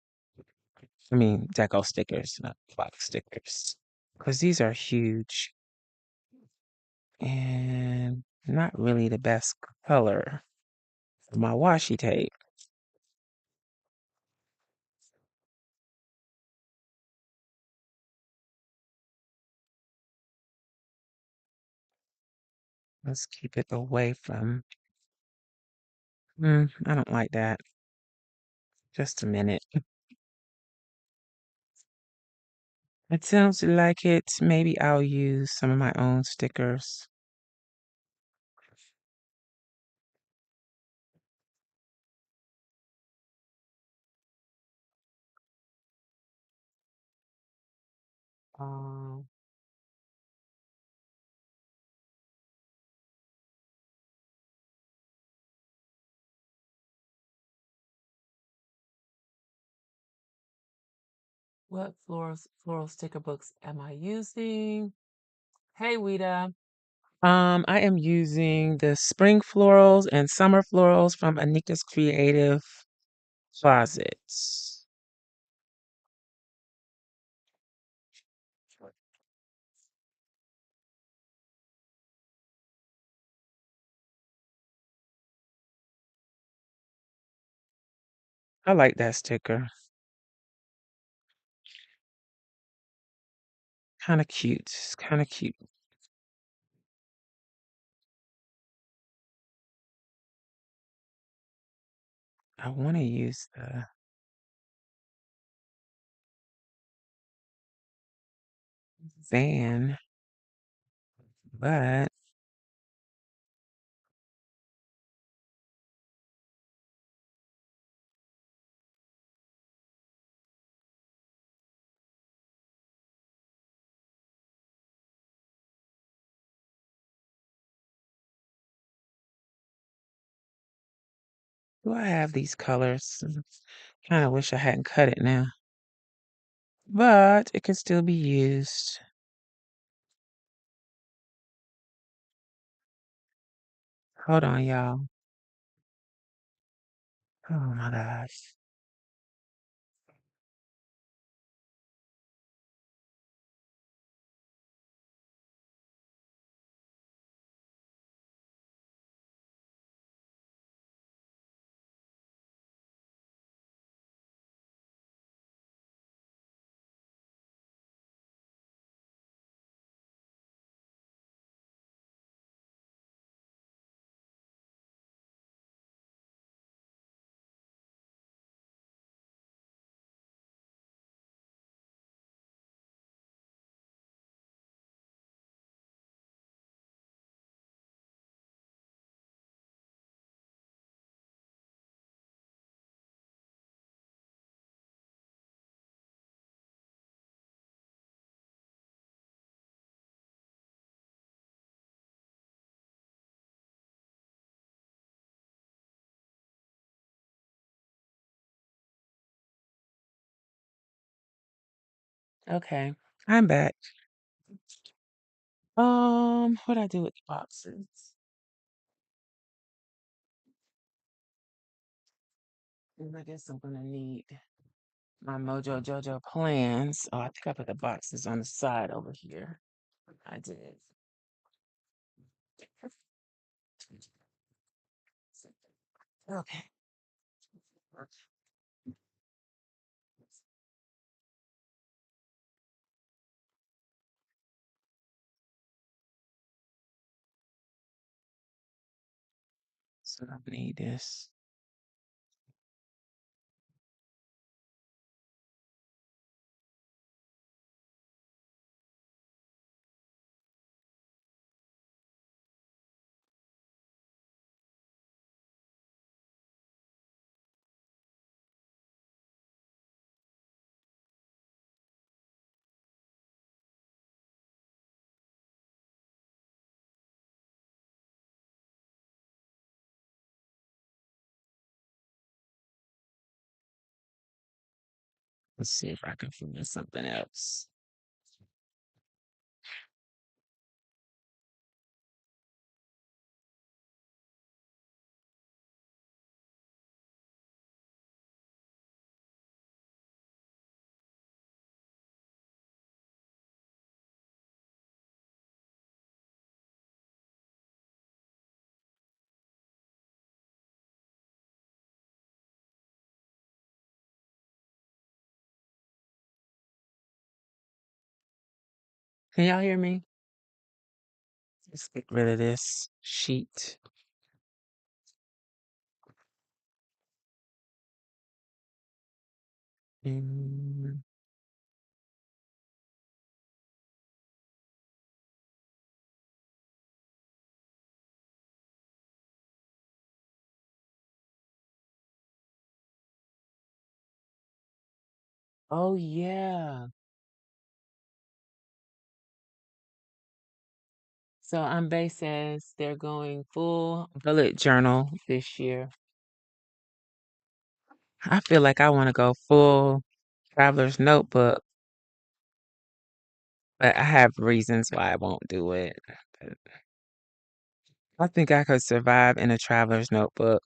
I mean, deco stickers, not box stickers. Because these are huge and not really the best color for my washi tape. Let's keep it away from. I don't like that. Just a minute. It sounds like it. Maybe I'll use some of my own stickers. Um, what floral sticker books am I using? Hey, Wita. I am using the spring florals and summer florals from Anika's Creative Closets. I like that sticker. Kind of cute. It's kind of cute. I want to use the van, but do I have these colors? Kind of wish I hadn't cut it now, but it can still be used. Hold on, y'all. Oh my gosh. Okay, I'm back. What I do with the boxes? I guess I'm gonna need my Mojo Jojo plans. Oh, I think I put the boxes on the side over here. I did. Okay. So I need this. Let's see if I can find something else. Can y'all hear me? Let's get rid of this sheet. Mm, oh yeah. So Ambe says they're going full bullet journal this year. I feel like I want to go full traveler's notebook, but I have reasons why I won't do it. But I think I could survive in a traveler's notebook.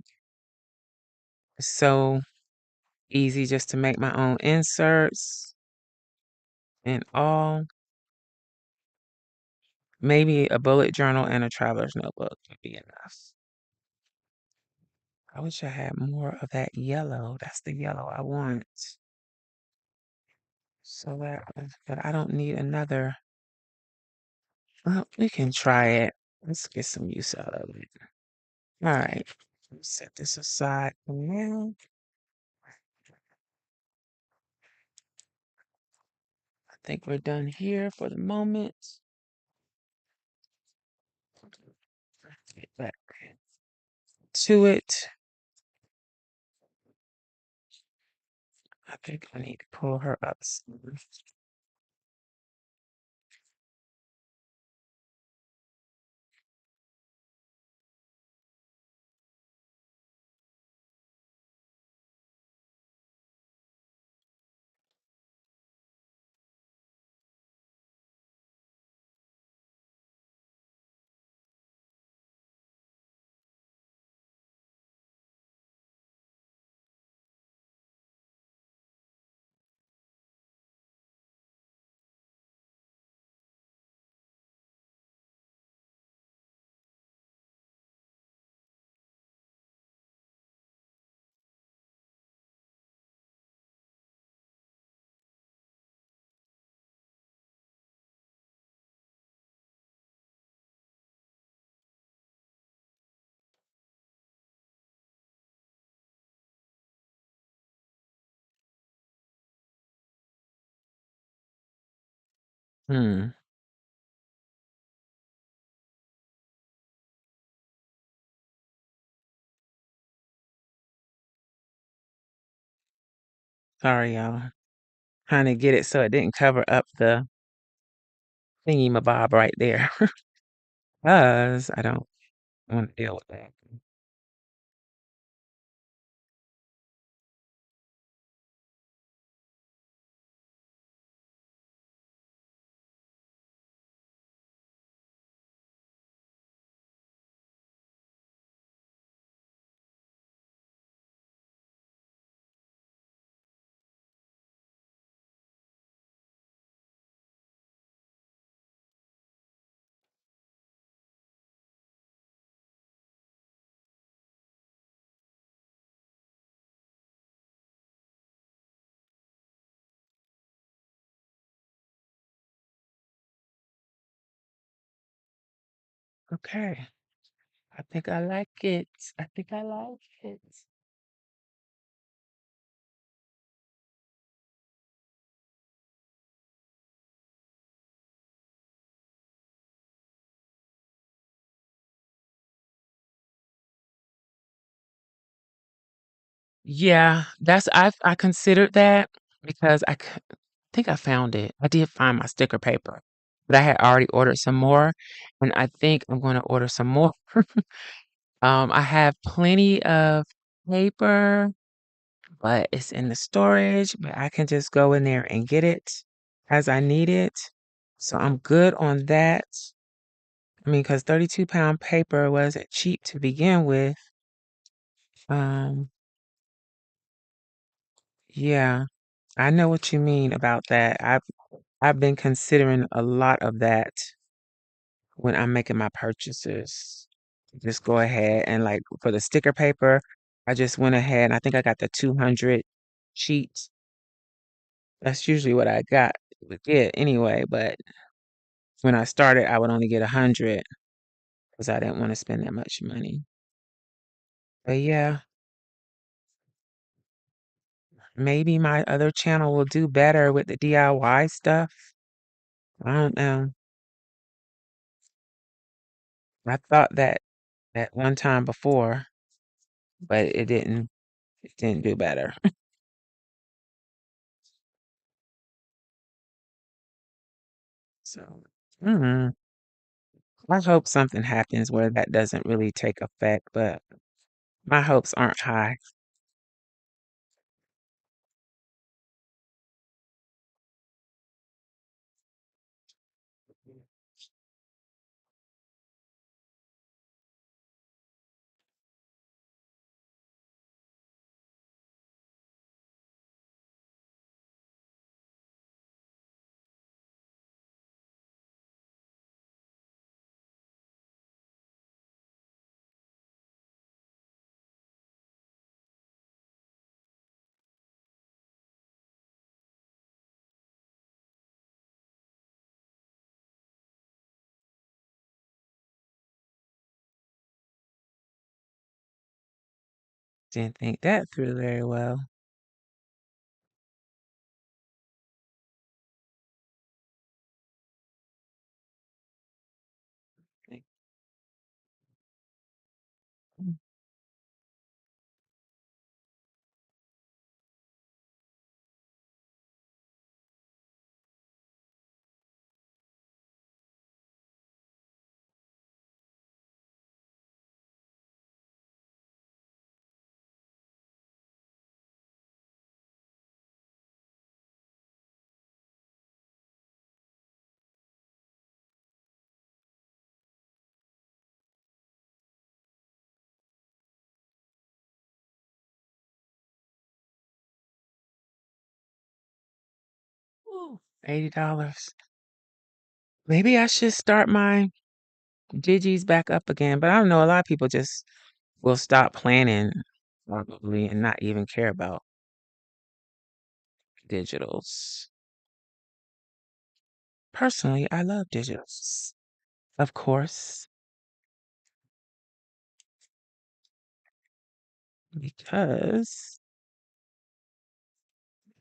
It's so easy just to make my own inserts and all. Maybe a bullet journal and a traveler's notebook would be enough. I wish I had more of that yellow. That's the yellow I want. So but I don't need another. Well, we can try it. Let's get some use out of it. All right. Set this aside for now. I think we're done here for the moment. Get back to it. I think I need to pull her up some. Hmm. Sorry, y'all. Trying to get it so it didn't cover up the thingy mabob right there. Because I don't want to deal with that. Okay. I think I like it. I think I like it. Yeah, I considered that because think I found it. I did find my sticker paper, but I had already ordered some more, and I think I'm going to order some more. I have plenty of paper, but it's in the storage, but I can just go in there and get it as I need it. So I'm good on that. I mean, because 32-pound paper wasn't cheap to begin with. Um, yeah, I know what you mean about that. I've been considering a lot of that when I'm making my purchases. Just go ahead and like for the sticker paper, I just went ahead and I think I got the 200 sheets. That's usually what I would get anyway, but when I started, I would only get 100 because I didn't want to spend that much money. But yeah, maybe my other channel will do better with the DIY stuff. I don't know. I thought that at one time before, but it didn't do better. So, mm, I hope something happens where that doesn't really take effect, but my hopes aren't high. Didn't think that through very well. Ooh, $80. Maybe I should start my digis back up again, but I don't know. A lot of people just will stop planning probably and not even care about digitals. Personally, I love digitals, of course, because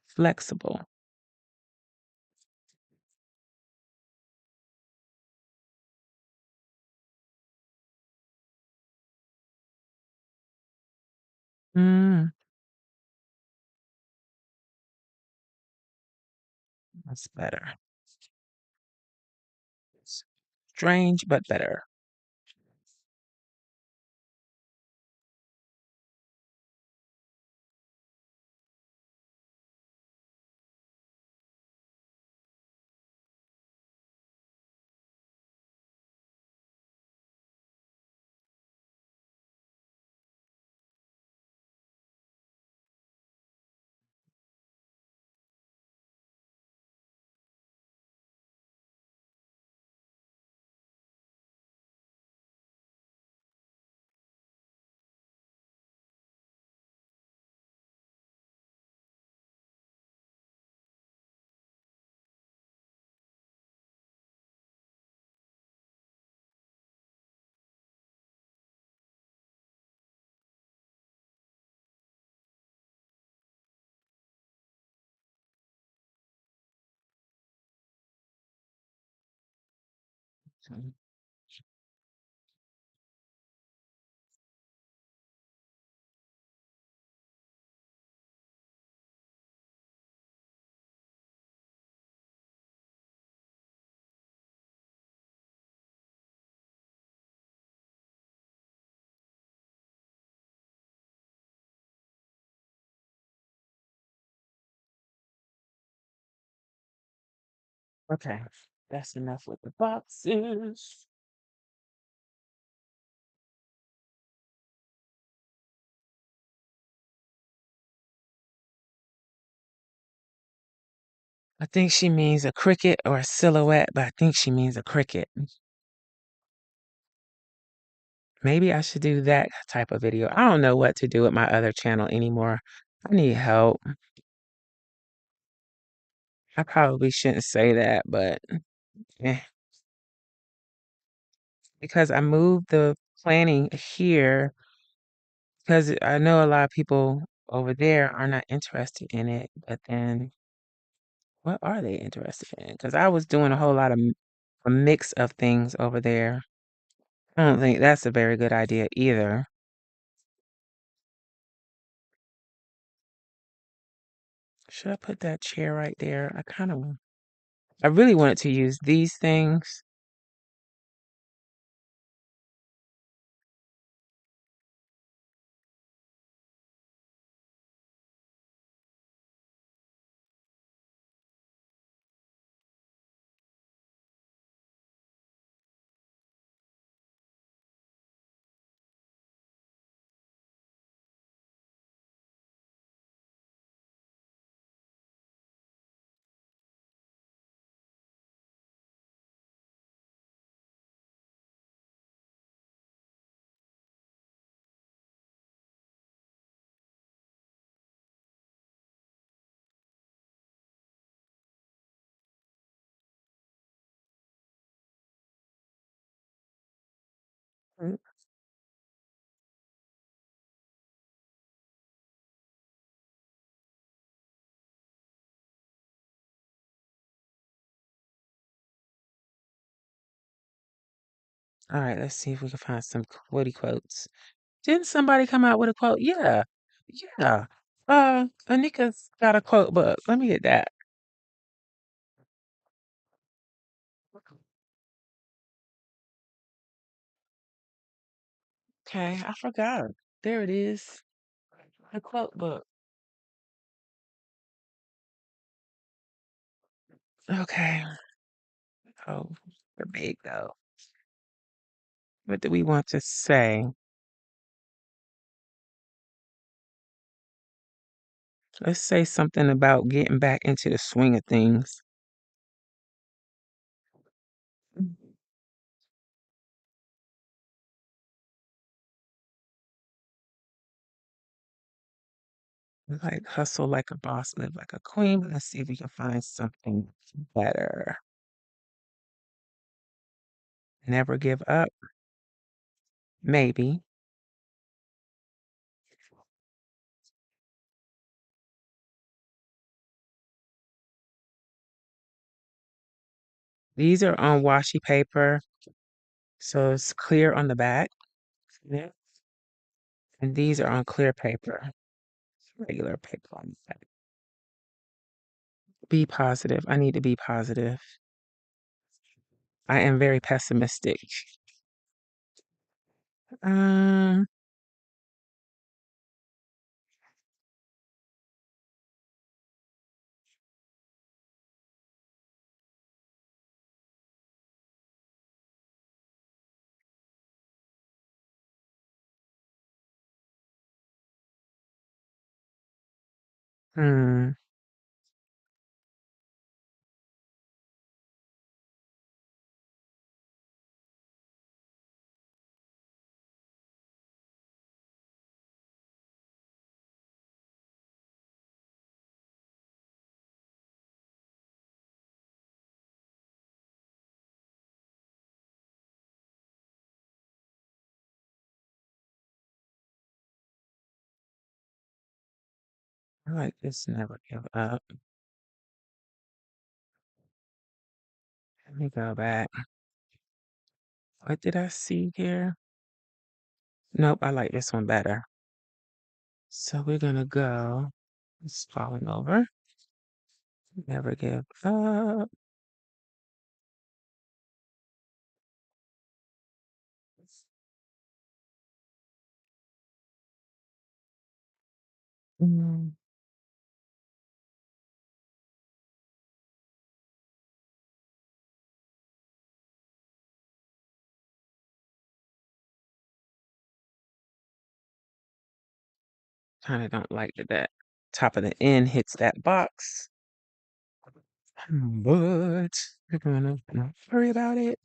flexible. Mm, that's better. Strange, but better. Okay, that's enough with the boxes. I think she means a cricket or a silhouette, but I think she means a cricket. Maybe I should do that type of video. I don't know what to do with my other channel anymore. I need help. I probably shouldn't say that, but eh, because I moved the planning here because I know a lot of people over there are not interested in it, but then what are they interested in? Because I was doing a whole lot of a mix of things over there. I don't think that's a very good idea either. Should I put that chair right there? I really wanted to use these things. Mm, all right, let's see if we can find some quotey quotes. Didn't somebody come out with a quote? Yeah. Yeah. Anika's got a quote book. Let me get that. Okay, I forgot. There it is. The quote book. Okay. Oh, they're big though. What do we want to say? Let's say something about getting back into the swing of things. Like hustle like a boss, live like a queen. But let's see if we can find something better. Never give up. Maybe. These are on washi paper, so it's clear on the back. Yeah. And these are on clear paper, regular paper on the back. Be positive. I need to be positive. I am very pessimistic. Um, hmm. I like this never give up. Let me go back. What did I see here? Nope, I like this one better. So we're gonna go. It's falling over. Never give up. Mm, kind of don't like that that top of the N hits that box. But we're gonna not worry about it.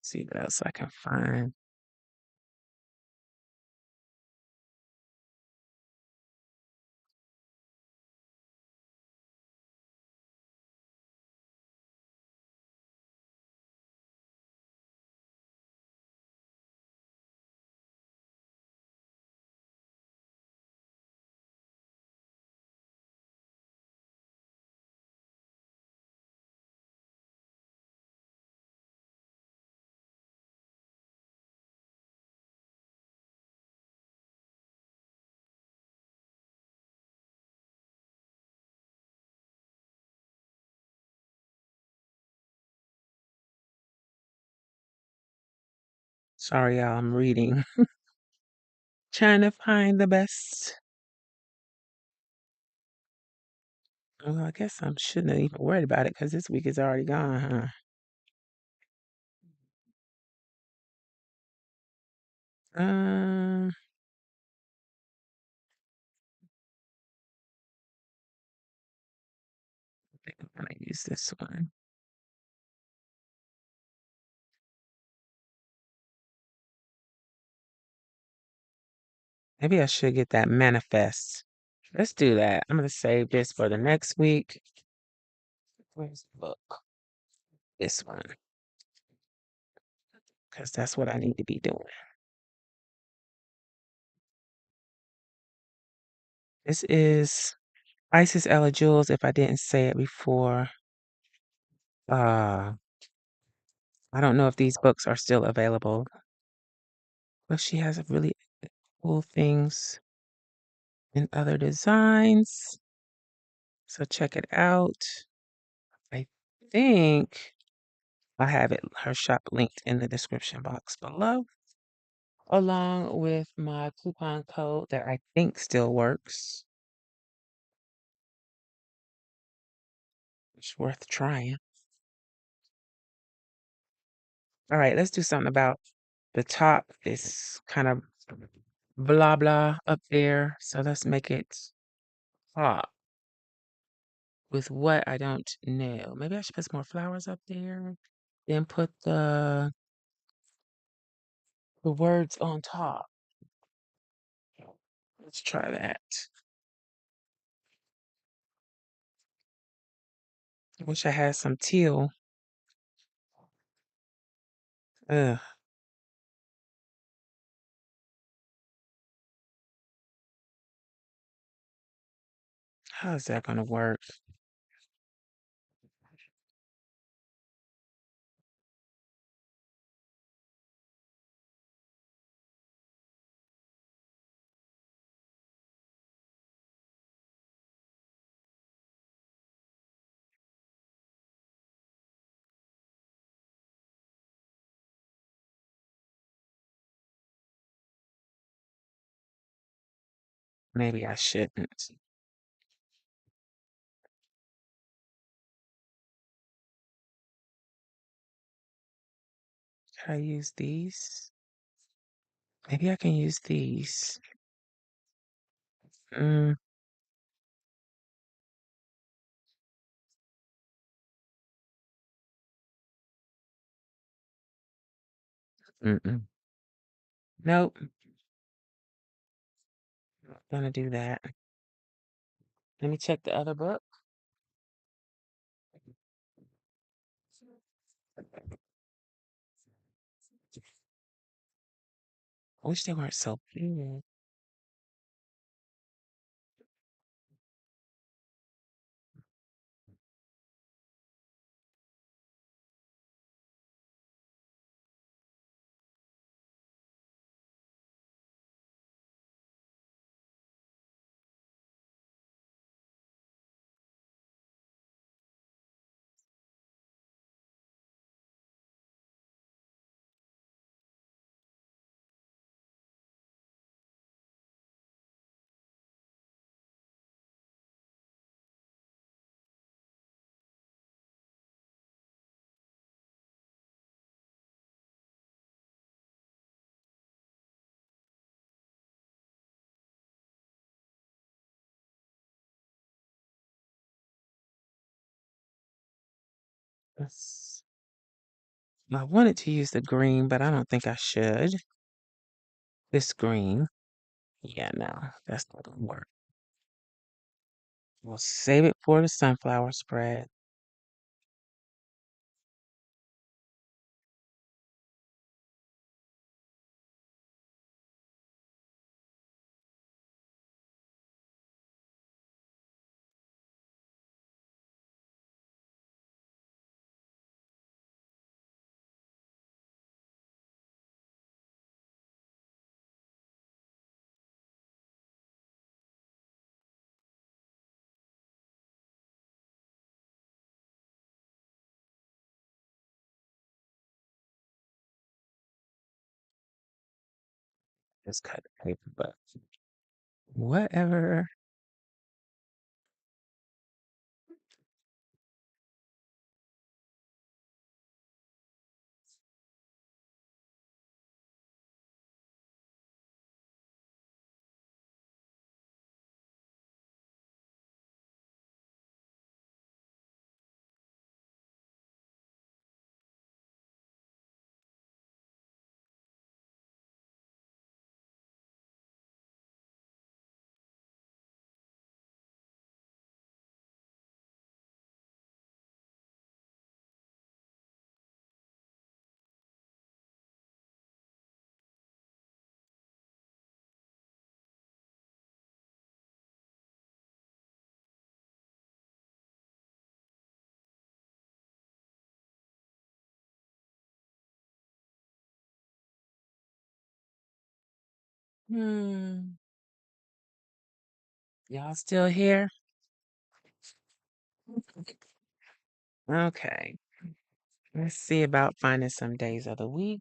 See what else I can find. Sorry, y'all, I'm reading. Trying to find the best. Well, I guess I shouldn't have even worried about it because this week is already gone, huh? Um, I think I'm gonna use this one. Maybe I should get that manifest. Let's do that. I'm gonna save this for the next week. Where's the book? This one, because that's what I need to be doing. This is Isis Ella Jules, if I didn't say it before. Uh, I don't know if these books are still available, but she has really cool things in other designs. So check it out. I think I have her shop linked in the description box below, along with my coupon code that I think still works. It's worth trying. All right, let's do something about the top. This kind of blah blah up there. So let's make it pop with what I don't know. Maybe I should put some more flowers up there. Then put the words on top. Let's try that. I wish I had some teal. Ugh, how is that gonna work? Maybe I shouldn't. Can I use these? Maybe I can use these. Mm, mm-mm. Nope, not gonna do that. Let me check the other book. I wish they weren't so big. Let's I wanted to use the green, but I don't think I should. This green. Yeah, no, that's not gonna work. We'll save it for the sunflower spread. Just cut the paper, but whatever. Hmm. Y'all still here? Okay. Let's see about finding some days of the week.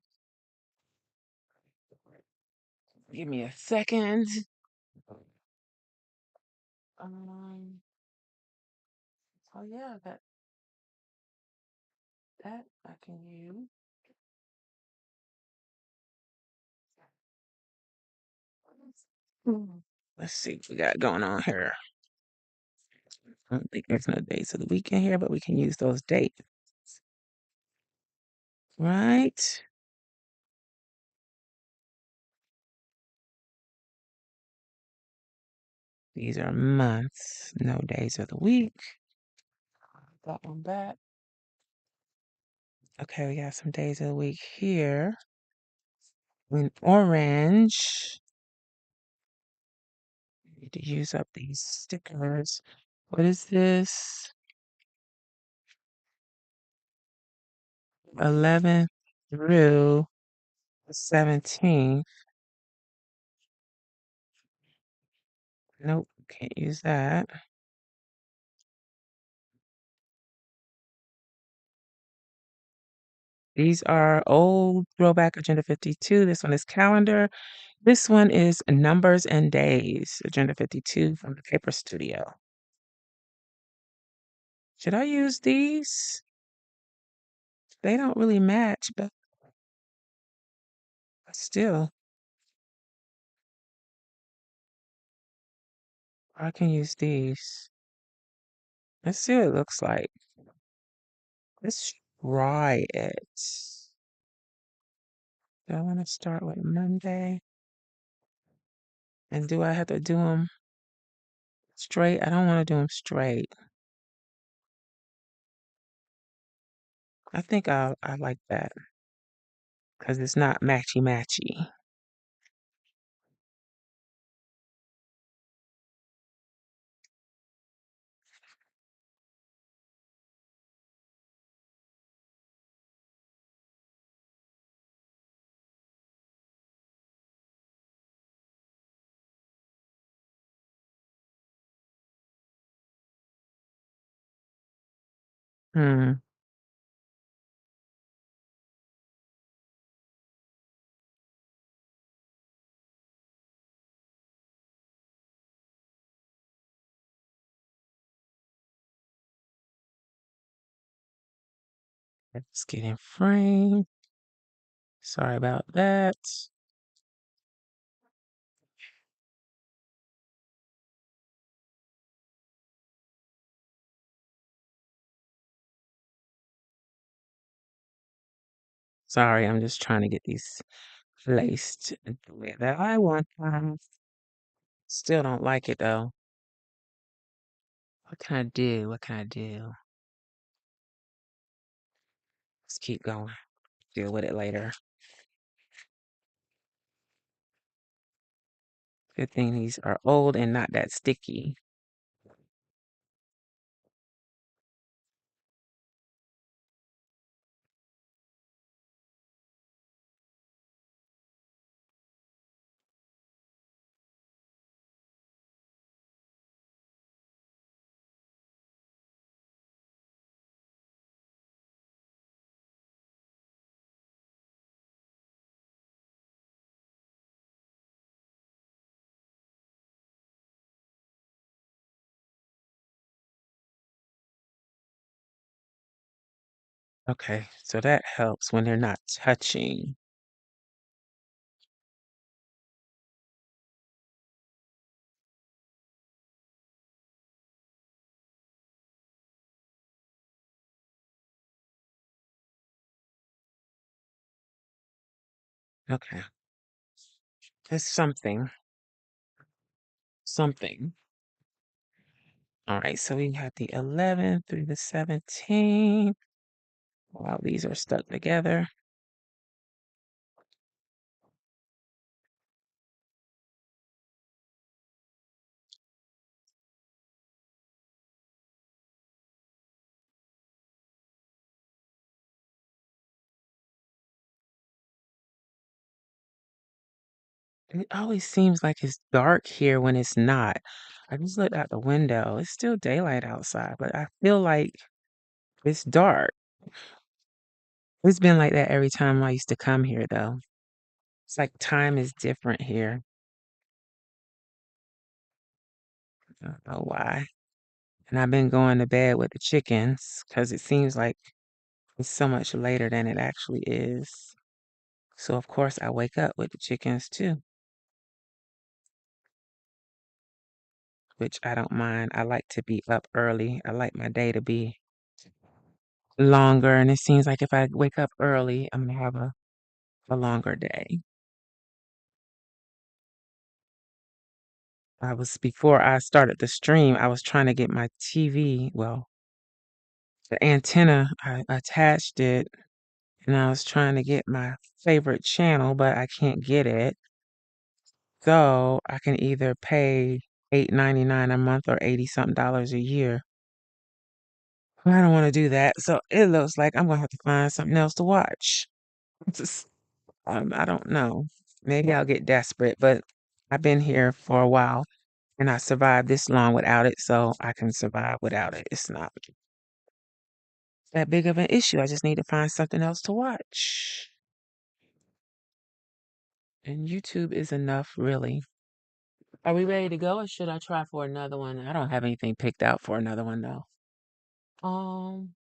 Give me a second. Um, oh yeah, that I can use. Hmm. Let's see what we got going on here. I don't think there's no days of the week in here, but we can use those dates. Right? These are months, no days of the week. That one back. Okay, we got some days of the week here. In orange, need to use up these stickers. What is this? 11th through the 17th. Nope, can't use that. These are old throwback Agenda 52. This one is calendar. This one is numbers and days, Agenda 52 from the Paper Studio. Should I use these? They don't really match, but still, I can use these. Let's see what it looks like. Let's try it. Do I want to start with Monday? And do I have to do them straight? I don't want to do them straight. I think I like that because it's not matchy matchy. Hmm. Let's get in frame. Sorry about that. Sorry, I'm just trying to get these placed the way that I want them. Still don't like it though. What can I do? What can I do? Let's keep going. Deal with it later. Good thing these are old and not that sticky. Okay, so that helps when they're not touching. Okay, it's something. Something. All right, so we have the 11th through the 17th. Wow, these are stuck together. It always seems like it's dark here when it's not. I just looked out the window. It's still daylight outside, but I feel like it's dark. It's been like that every time I used to come here, though. It's like time is different here. I don't know why. And I've been going to bed with the chickens because it seems like it's so much later than it actually is. So, of course, I wake up with the chickens too, which I don't mind. I like to be up early. I like my day to be longer. And it seems like if I wake up early, I'm going to have a longer day. Before I started the stream, I was trying to get my TV, well, the antenna, I attached it and I was trying to get my favorite channel, but I can't get it. So I can either pay $8.99 a month or 80 something dollars a year. I don't want to do that. So it looks like I'm gonna have to find something else to watch. Just, I don't know. Maybe I'll get desperate, but I've been here for a while and I survived this long without it, so I can survive without it. It's not that big of an issue. I just need to find something else to watch. And YouTube is enough, really. Are we ready to go or should I try for another one? I don't have anything picked out for another one though. Um,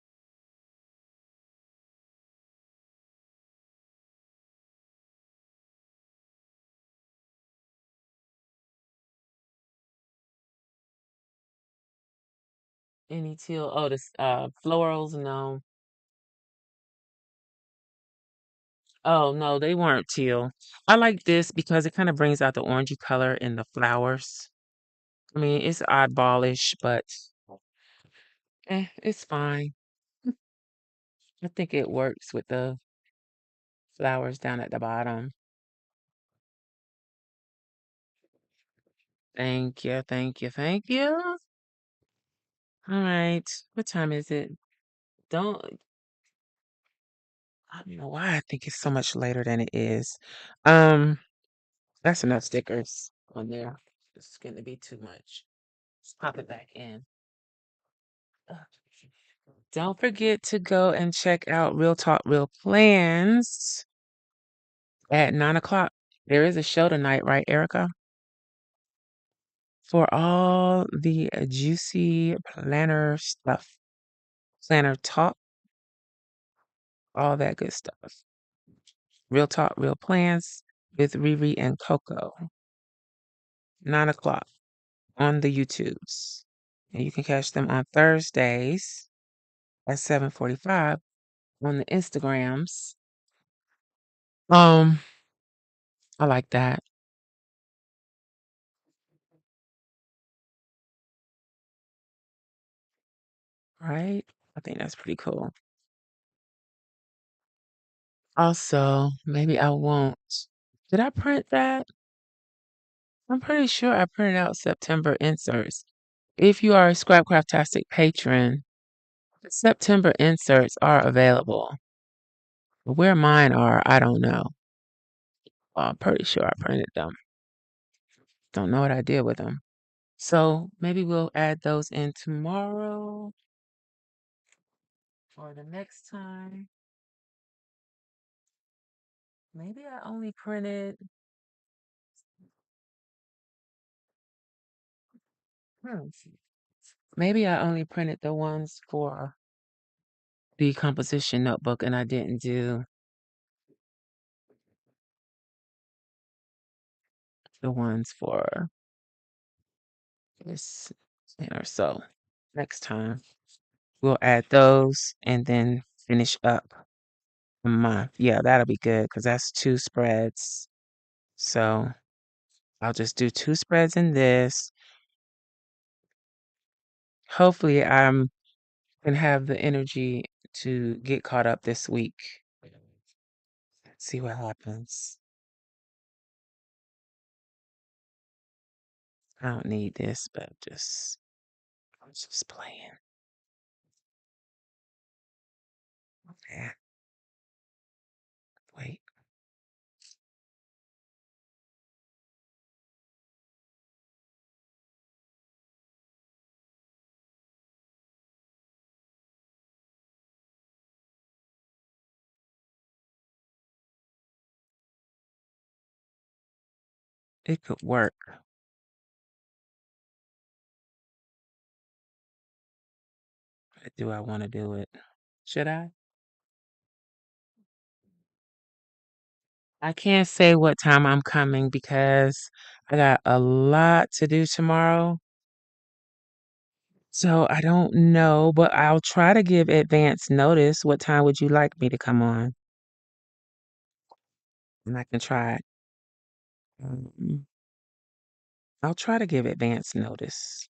any teal? Oh, this florals, no. Oh no, they weren't teal. I like this because it kind of brings out the orangey color in the flowers. I mean, it's oddballish, but it's fine. I think it works with the flowers down at the bottom. Thank you, thank you, thank you. All right, what time is it? Don't I don't know why I think it's so much later than it is. Um, that's enough stickers on there. It's gonna be too much. Let's pop it back in. Ugh. Don't forget to go and check out Real Talk Real Plans at 9 o'clock. There is a show tonight, right, Erica? For all the juicy planner stuff, planner talk, all that good stuff. Real Talk Real Plans with Riri and Coco. 9 o'clock on the YouTubes. And you can catch them on Thursdays at 7:45 on the Instagrams Um, I like that. Right? I think that's pretty cool. Also, maybe I won't. Did I print that? I'm pretty sure I printed out September inserts. If you are a Scrapcraftastic patron, the September inserts are available. Where mine are, I don't know. Well, I'm pretty sure I printed them. Don't know what I did with them. So maybe we'll add those in tomorrow or the next time. Maybe I only printed, hmm, maybe I only printed the ones for the composition notebook and I didn't do the ones for this or so. Next time we'll add those and then finish up a month. Yeah, that'll be good because that's 2 spreads. So I'll just do 2 spreads in this. Hopefully I'm gonna have the energy to get caught up this week. See what happens. I don't need this, but I'm just playing. Yeah. Wait. It could work. But do I want to do it? Should I? I can't say what time I'm coming because I got a lot to do tomorrow. So I don't know, but I'll try to give advance notice. What time would you like me to come on? And I can try. um, I'll try to give advance notice.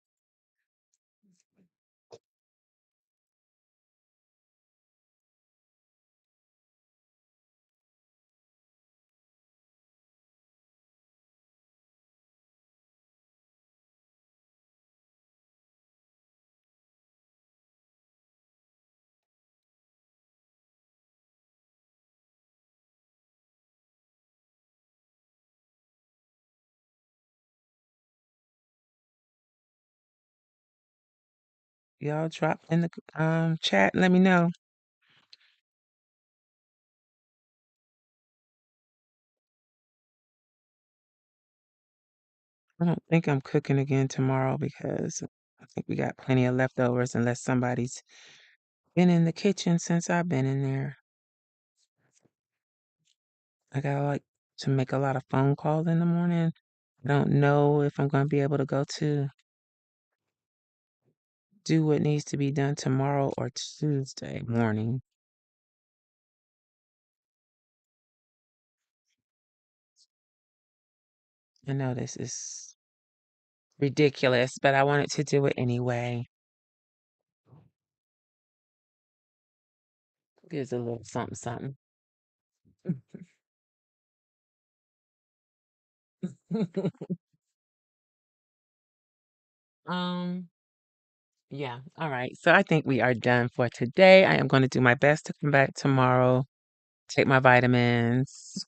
Y'all drop in the chat and let me know. I don't think I'm cooking again tomorrow because I think we got plenty of leftovers unless somebody's been in the kitchen since I've been in there. I gotta like to make a lot of phone calls in the morning. I don't know if I'm gonna be able to go to do what needs to be done tomorrow or Tuesday morning. I know this is ridiculous, but I wanted to do it anyway. Gives a little something, something. um, yeah. All right. So I think we are done for today. I am going to do my best to come back tomorrow, take my vitamins,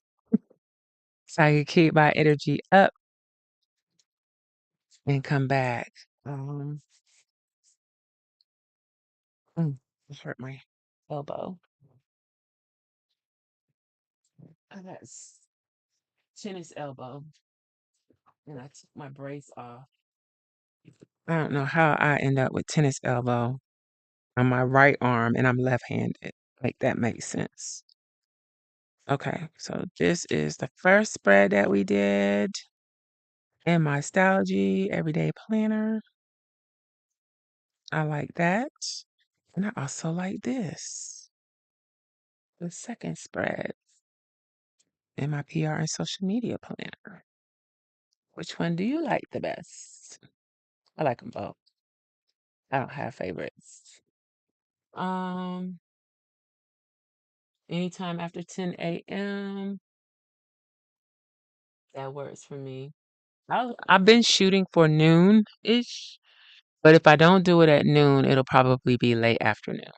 so I can keep my energy up and come back. Um, it hurt my elbow. I got tennis elbow, and I took my brace off. I don't know how I end up with tennis elbow on my right arm, and I'm left-handed. Like that makes sense. Okay, so this is the first spread that we did in my Stylogy Everyday Planner. I like that. And I also like this, the second spread. and my PR and social media planner. Which one do you like the best? I like them both. I don't have favorites. Um, Anytime after 10 a.m., that works for me. I've been shooting for noon-ish, but if I don't do it at noon, it'll probably be late afternoon,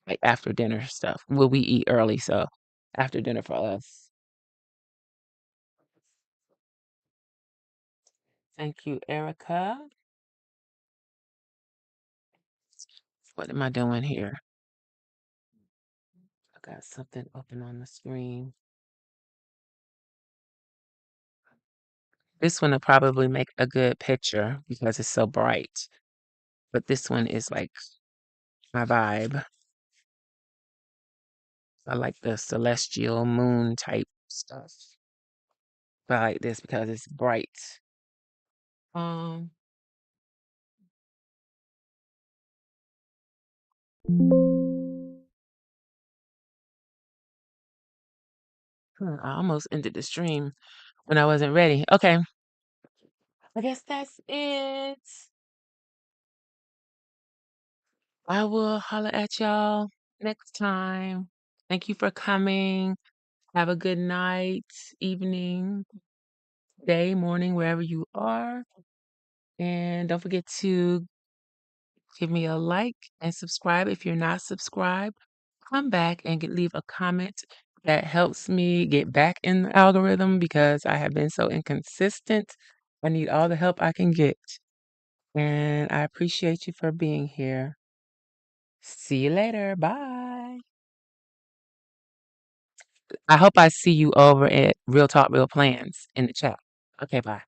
like after dinner stuff. Well, we eat early, so after dinner for us. Thank you, Erica. What am I doing here? I got something open on the screen. This one will probably make a good picture because it's so bright. But this one is like my vibe. I like the celestial moon type stuff. But I like this because it's bright. Um, I almost ended the stream when I wasn't ready. Okay, I guess that's it. I will holler at y'all next time. Thank you for coming. Have a good night, evening, day, morning, wherever you are. And don't forget to give me a like and subscribe if you're not subscribed. Come back and leave a comment that helps me get back in the algorithm because I have been so inconsistent. I need all the help I can get. And I appreciate you for being here. See you later. Bye. I hope I see you over at Real Talk Real Plans in the chat. Okay, bye.